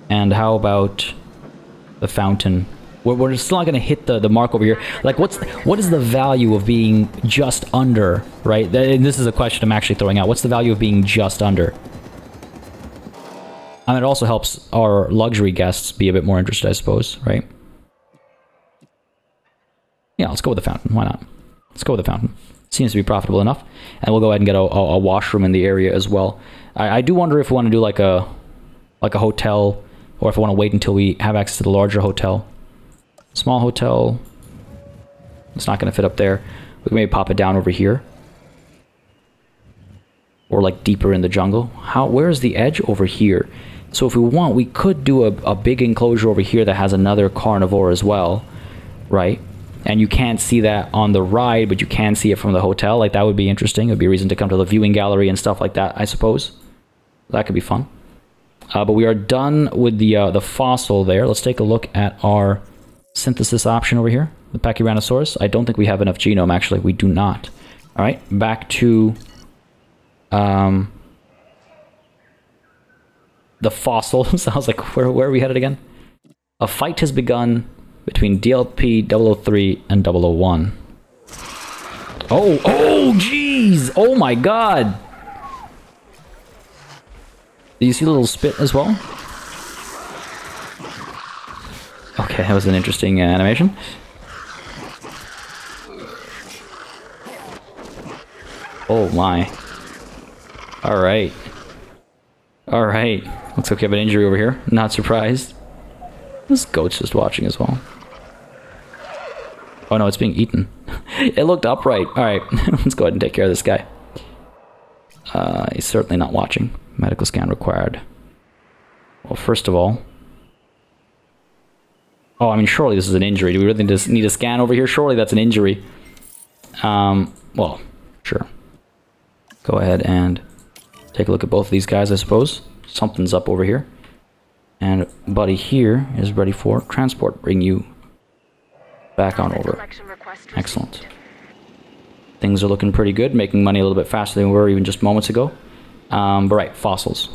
Speaker 1: And how about the fountain? We're still not going to hit the mark over here. Like, what is the value of being just under, right? And this is a question I'm actually throwing out. What's the value of being just under? I mean, it also helps our luxury guests be a bit more interested, I suppose, right? Yeah, let's go with the fountain. Why not? Let's go with the fountain. Seems to be profitable enough. And we'll go ahead and get a washroom in the area as well. I do wonder if we want to do like a hotel, or if I want to wait until we have access to the larger hotel. Small hotel. It's not going to fit up there. We can maybe pop it down over here. Or like deeper in the jungle. Where's the edge? Over here. So if we want, we could do a big enclosure over here that has another carnivore as well. Right? And you can't see that on the ride, but you can see it from the hotel. Like, that would be interesting. It would be a reason to come to the viewing gallery and stuff like that, I suppose. That could be fun. But we are done with the fossil there. Let's take a look at our synthesis option over here. The Pachyranosaurus. I don't think we have enough genome, actually. We do not. All right, back to the fossil. Sounds like, where are we headed again? A fight has begun between DLP 003 and 001. Oh, jeez! Oh my god! Do you see the little spit as well? Okay, that was an interesting animation. Oh my. Alright. Alright. Looks like we have an injury over here. Not surprised. This goat's just watching as well. Oh no, it's being eaten. It looked upright. Alright, let's go ahead and take care of this guy. He's certainly not watching. Medical scan required. Well, first of all... Oh, I mean, surely this is an injury. Do we really need a scan over here? Surely that's an injury. Well, sure. Go ahead and take a look at both of these guys, I suppose. Something's up over here. And buddy here is ready for transport. Bring you back on over. Excellent. Things are looking pretty good, making money a little bit faster than we were even just moments ago. But right, fossils.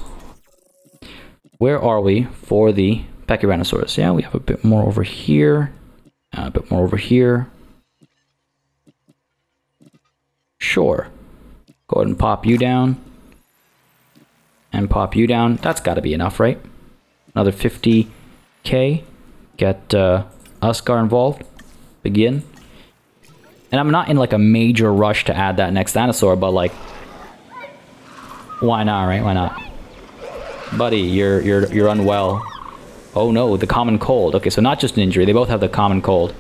Speaker 1: Where are we for the Pachyranosaurus? Yeah, we have a bit more over here. A bit more over here. Sure. Go ahead and pop you down. And pop you down. That's got to be enough, right? Another 50k. Get Uskar involved. Begin. And I'm not in like a major rush to add that next dinosaur, but like, why not, right? Why not? Buddy, you're unwell. Oh no, the common cold. Okay, so not just an injury. They both have the common cold.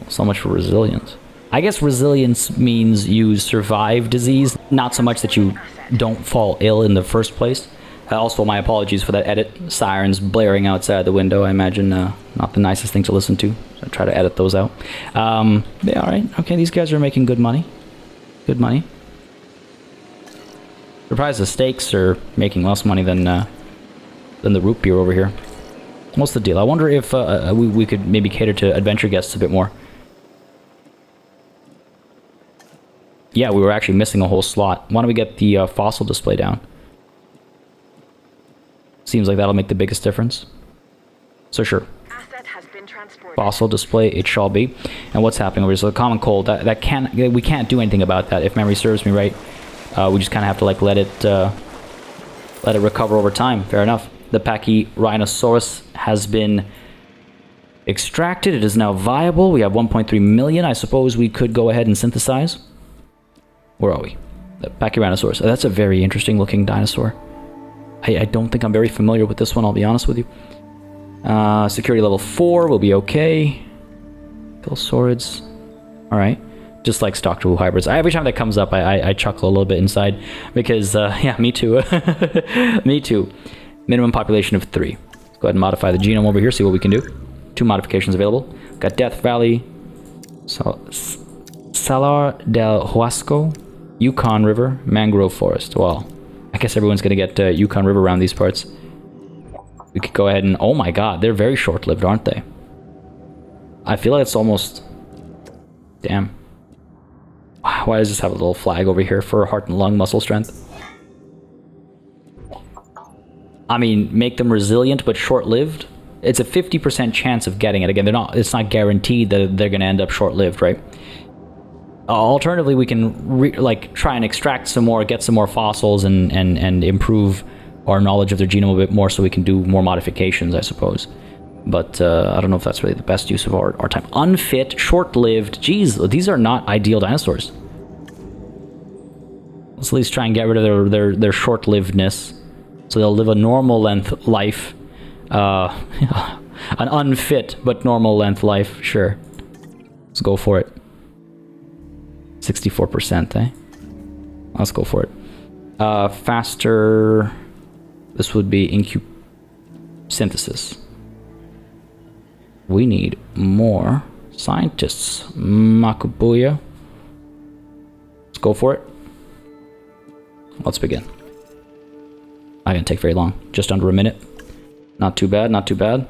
Speaker 1: So much for resilience. I guess resilience means you survive disease, not so much that you don't fall ill in the first place. Also, my apologies for that edit. Sirens blaring outside the window. I imagine not the nicest thing to listen to. So I try to edit those out. Yeah, alright. Okay, these guys are making good money. Good money. Surprised the steaks are making less money than the root beer over here. What's the deal? I wonder if we could maybe cater to adventure guests a bit more. Yeah, we were actually missing a whole slot. Why don't we get the fossil display down? Seems like that'll make the biggest difference. So sure. Fossil display, it shall be. And what's happening over here? So the common cold, we can't do anything about that. If memory serves me right, we just kind of have to like let it recover over time. Fair enough. The Pachyranosaurus has been extracted. It is now viable. We have 1.3 million. I suppose we could go ahead and synthesize. Where are we? The Pachyranosaurus. That's a very interesting looking dinosaur. I don't think I'm very familiar with this one, I'll be honest with you. Security level 4 will be okay. Dilophosaurus. Alright. Just like Doctor Who hybrids. Every time that comes up, I chuckle a little bit inside. Because, yeah, me too. Me too. Minimum population of 3. Let's go ahead and modify the genome over here, see what we can do. 2 modifications available. Got Death Valley. Salar del Huasco. Yukon River. Mangrove Forest. Well, I guess everyone's going to get Yukon River around these parts. We could go ahead and... Oh my god, they're very short-lived, aren't they? I feel like it's almost... Damn. Why does this have a little flag over here for heart and lung muscle strength? I mean, make them resilient but short-lived? It's a 50% chance of getting it. Again, it's not guaranteed that they're going to end up short-lived, right? Alternatively, we can try and extract some more, get some more fossils, and improve our knowledge of their genome a bit more so we can do more modifications, I suppose. But I don't know if that's really the best use of our time. Unfit, short-lived. Geez, these are not ideal dinosaurs. Let's at least try and get rid of their short-livedness. So they'll live a normal length life. An unfit but normal length life. Sure. Let's go for it. 64%, eh? Let's go for it. Faster... This would be synthesis. We need more scientists. Makubuya. Let's go for it. Let's begin. Not gonna take very long. Just under a minute. Not too bad, not too bad.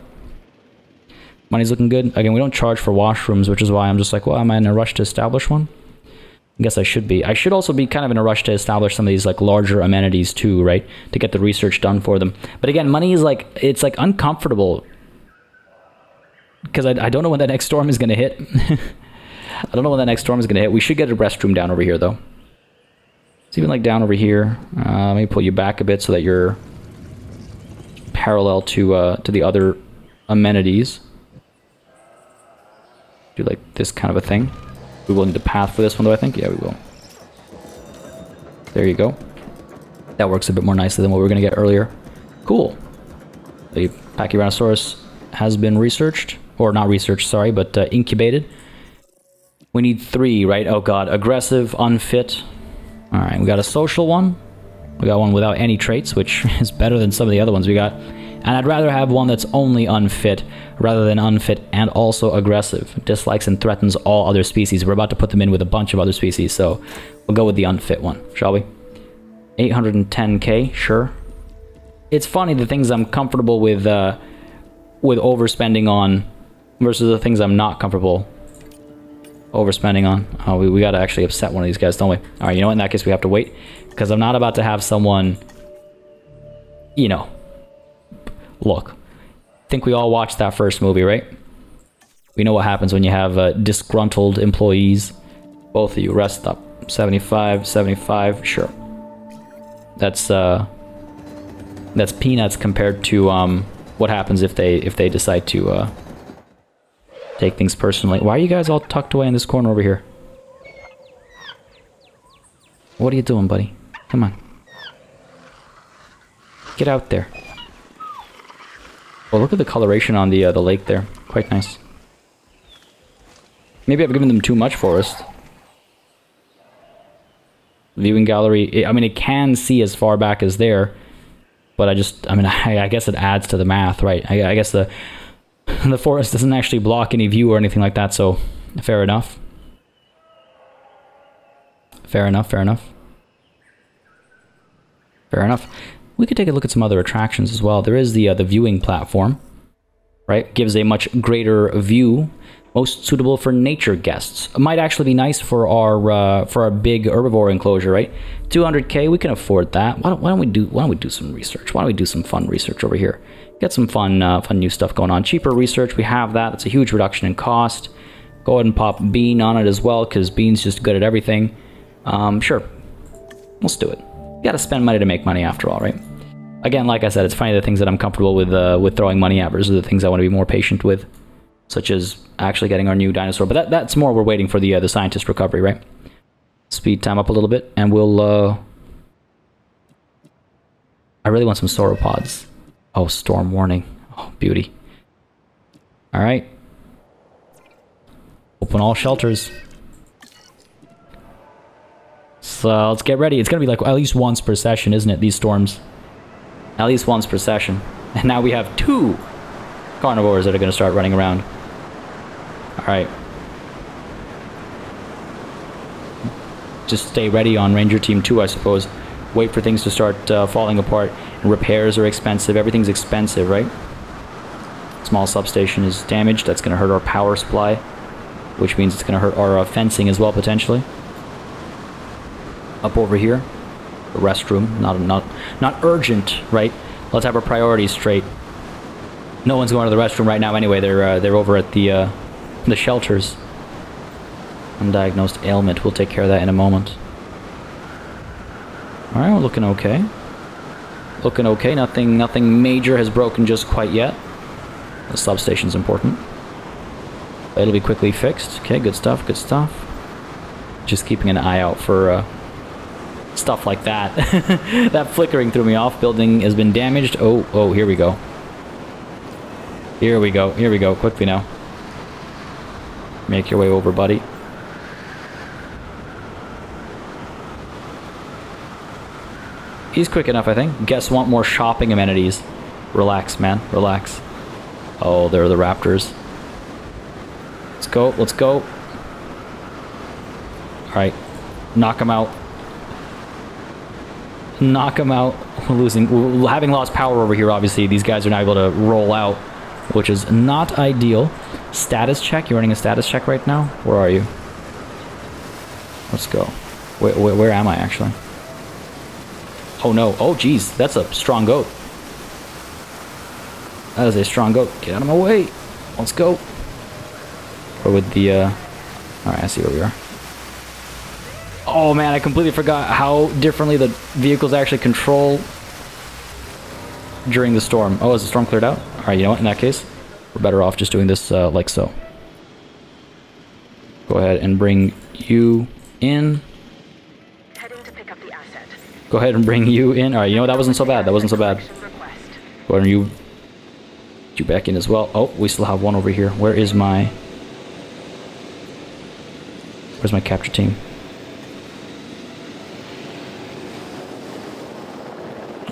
Speaker 1: Money's looking good. Again, we don't charge for washrooms, which is why I'm just like, well, am I in a rush to establish one? I guess I should be. I should also be kind of in a rush to establish some of these like larger amenities too, right? To get the research done for them. But again, money is like, it's like uncomfortable. Because I don't know when that next storm is going to hit. I don't know when that next storm is going to hit. We should get a restroom down over here though. It's even like down over here. Let me pull you back a bit so that you're parallel to the other amenities. Do like this kind of a thing. We will need a path for this one though, I think. Yeah, we will. There you go. That works a bit more nicely than what we were going to get earlier. Cool. The Pachyranosaurus has been researched. Or not researched, sorry, but incubated. We need 3, right? Oh god. Aggressive, unfit. Alright, we got a social one. We got one without any traits, which is better than some of the other ones we got. And I'd rather have one that's only unfit, rather than unfit and also aggressive. Dislikes and threatens all other species. We're about to put them in with a bunch of other species, so we'll go with the unfit one, shall we? 810k, sure. It's funny the things I'm comfortable with overspending on versus the things I'm not comfortable overspending on. Oh, we gotta actually upset one of these guys, don't we? Alright, you know what? In that case, we have to wait. Because I'm not about to have someone, you know... Look, I think we all watched that first movie, right? We know what happens when you have disgruntled employees. Both of you, rest up. 75, 75, sure. That's peanuts compared to what happens if they decide to take things personally. Why are you guys all tucked away in this corner over here? What are you doing, buddy? Come on. Get out there. Well, look at the coloration on the lake there. Quite nice. Maybe I've given them too much forest. Viewing gallery. I mean, it can see as far back as there, but I guess it adds to the math, right? I guess the forest doesn't actually block any view or anything like that, so fair enough. Fair enough, fair enough. Fair enough. We could take a look at some other attractions as well. There is the viewing platform, right? Gives a much greater view, most suitable for nature guests. It might actually be nice for our big herbivore enclosure, right? 200k, we can afford that. Why don't we do some research? Why don't we do some fun research over here? Get some fun new stuff going on. Cheaper research, we have that. It's a huge reduction in cost. Go ahead and pop Bean on it as well, because Bean's just good at everything. Sure, let's do it. You gotta spend money to make money after all, right? Again, like I said, it's funny the things that I'm comfortable with throwing money at versus the things I want to be more patient with, such as actually getting our new dinosaur. But that's more we're waiting for the scientist recovery, right? Speed time up a little bit, and we'll... I really want some sauropods. Oh, storm warning. Oh, beauty. Alright. Open all shelters. So let's get ready. It's gonna be like at least once per session, isn't it? These storms. At least once per session. And now we have 2 carnivores that are gonna start running around. Alright. Just stay ready on Ranger Team 2, I suppose. Wait for things to start falling apart. And repairs are expensive. Everything's expensive, right? Small substation is damaged. That's going to hurt our power supply, which means it's going to hurt our fencing as well, potentially. Up over here, the restroom. Not urgent, right? Let's have our priorities straight. No one's going to the restroom right now anyway. They're over at the shelters. Undiagnosed ailment. We'll take care of that in a moment. Alright, we're looking okay. Looking okay. Nothing major has broken just quite yet. The substation's important. It'll be quickly fixed. Okay, good stuff, good stuff. Just keeping an eye out for stuff like that. That flickering threw me off. Building has been damaged. Oh, here we go. Here we go. Quickly now. Make your way over, buddy. He's quick enough, I think. Guests want more shopping amenities. Relax, man. Relax. Oh, there are the raptors. Let's go. Let's go. Alright. Knock him out. Knock him out. We're losing. Having lost power over here, obviously, these guys are now able to roll out, which is not ideal. Status check. You're running a status check right now? Where are you? Let's go. Where am I, actually? Oh no, oh geez, that's a strong goat. That is a strong goat. Get out of my way. Let's go. Or with the, alright, I see where we are. Oh man, I completely forgot how differently the vehicles actually control during the storm. Oh, is the storm cleared out? Alright, you know what, in that case, we're better off just doing this like so. Go ahead and bring you in. Go ahead and bring you in. Alright, you know what? That wasn't so bad. That wasn't so bad. Go ahead and you back in as well. Oh, we still have one over here. Where's my capture team?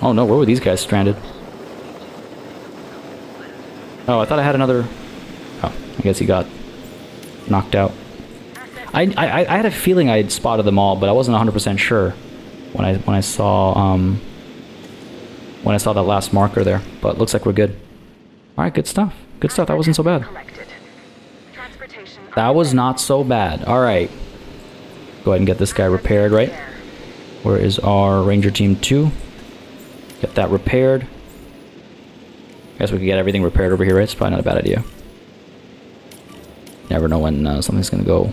Speaker 1: Oh no, where were these guys stranded? Oh, I thought I had another... Oh, I guess he got knocked out. I had a feeling I had spotted them all, but I wasn't 100% sure. When I saw that last marker there, but looks like we're good. All right, good stuff. Good stuff. That wasn't so bad. That was not so bad. All right, go ahead and get this guy repaired. Right, where is our Ranger Team 2? Get that repaired. Guess we could get everything repaired over here. Right, it's probably not a bad idea. Never know when something's gonna go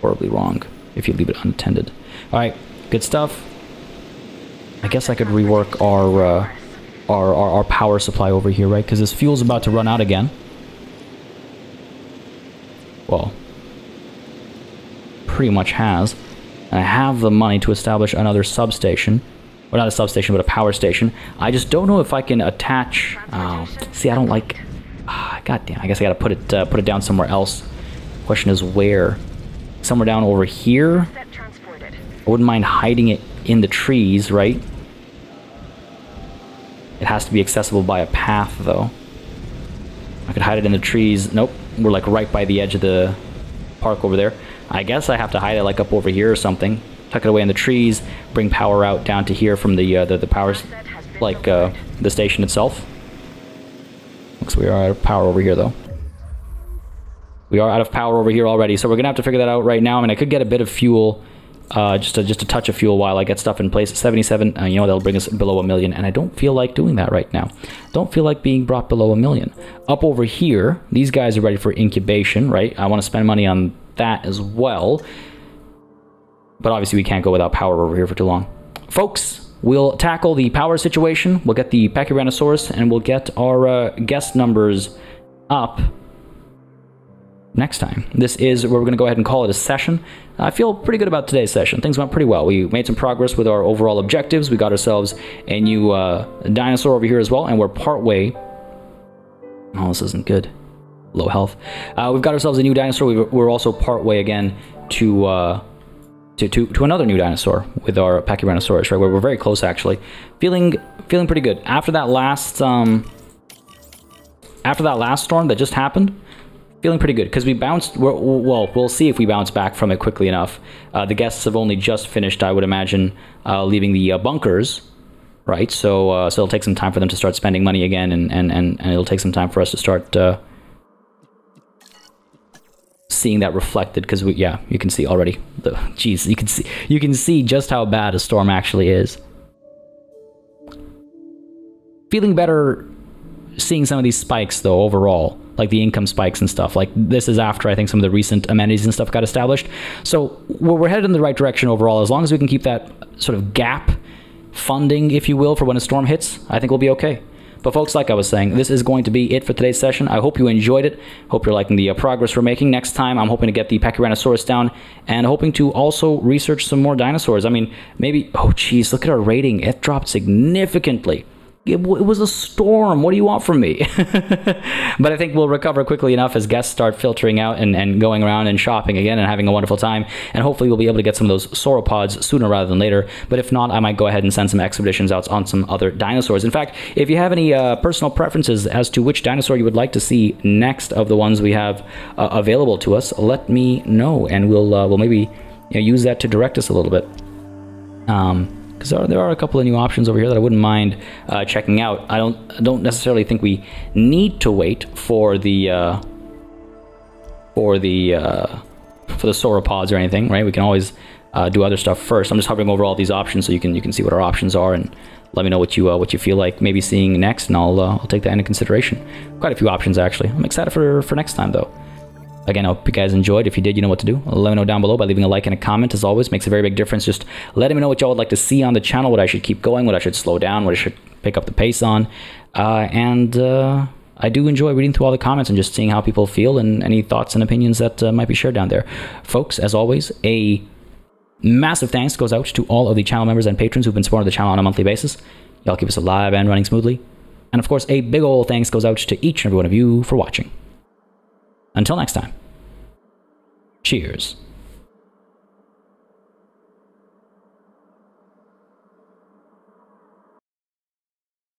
Speaker 1: horribly wrong if you leave it unattended. All right, good stuff. I guess I could rework our power supply over here, right? Because this fuel's about to run out again. Well, pretty much has. And I have the money to establish another substation. Well, not a substation, but a power station. I just don't know if I can attach... see, I don't like... goddamn, I guess I gotta put it down somewhere else. Question is where? Somewhere down over here? I wouldn't mind hiding it in the trees, right? It has to be accessible by a path, though. I could hide it in the trees. Nope, we're like right by the edge of the park over there. I guess I have to hide it like up over here or something. Tuck it away in the trees, bring power out down to here from the power, like the station itself. Looks like we are out of power over here, though. We are out of power over here already, so we're gonna have to figure that out right now. I mean, I could get a bit of fuel. Just a touch of fuel while I get stuff in place. 77, you know, that'll bring us below 1 million, and I don't feel like doing that right now. Don't feel like being brought below 1 million. Up over here, these guys are ready for incubation, right? I want to spend money on that as well. But obviously we can't go without power over here for too long. Folks, we'll tackle the power situation. We'll get the Pachyranosaurus, and we'll get our guest numbers up next time. This is where we're going to go ahead and call it a session. I feel pretty good about today's session. Things went pretty well. We made some progress with our overall objectives. We got ourselves a new dinosaur over here as well, and we're partway... Oh, this isn't good. low health. We've got ourselves a new dinosaur. We're also part way again to another new dinosaur with our Pachyranosaurus, right? Where we're very close, actually. Feeling pretty good. After that last storm that just happened, feeling pretty good, because we bounced, well, we'll see if we bounce back from it quickly enough. The guests have only just finished, I would imagine, leaving the bunkers, right? So it'll take some time for them to start spending money again, and it'll take some time for us to start seeing that reflected, because yeah, you can see already. Geez, you can see just how bad a storm actually is. Feeling better seeing some of these spikes, though, overall. Like the income spikes and stuff. Like, this is after I think some of the recent amenities and stuff got established. So we're headed in the right direction overall. As long as we can keep that sort of gap funding, if you will, for when a storm hits, I think we'll be okay. But folks, like I was saying, this is going to be it for today's session. I hope you enjoyed it. Hope you're liking the progress we're making. Next time, I'm hoping to get the Pachyranosaurus down, and hoping to also research some more dinosaurs. I mean, maybe... Oh, geez, look at our rating. It dropped significantly. It was a storm. What do you want from me? But I think we'll recover quickly enough as guests start filtering out and going around and shopping again and having a wonderful time. And hopefully we'll be able to get some of those sauropods sooner rather than later. But if not, I might go ahead and send some expeditions out on some other dinosaurs. In fact, if you have any personal preferences as to which dinosaur you would like to see next of the ones we have available to us, let me know, and we'll maybe use that to direct us a little bit. Because there are a couple of new options over here that I wouldn't mind checking out. I don't necessarily think we need to wait for the sauropods or anything, right? We can always do other stuff first. I'm just hovering over all these options so you can see what our options are, and let me know what you feel like maybe seeing next, and I'll take that into consideration. Quite a few options, actually. I'm excited for next time, though. Again, I hope you guys enjoyed. If you did, you know what to do. Let me know down below by leaving a like and a comment. As always, makes a very big difference. Just letting me know what y'all would like to see on the channel, what I should keep going, what I should slow down, what I should pick up the pace on. I do enjoy reading through all the comments and just seeing how people feel and any thoughts and opinions that might be shared down there. Folks, as always, a massive thanks goes out to all of the channel members and patrons who've been supporting the channel on a monthly basis. Y'all keep us alive and running smoothly. And of course, a big ol' thanks goes out to each and every one of you for watching. Until next time, cheers.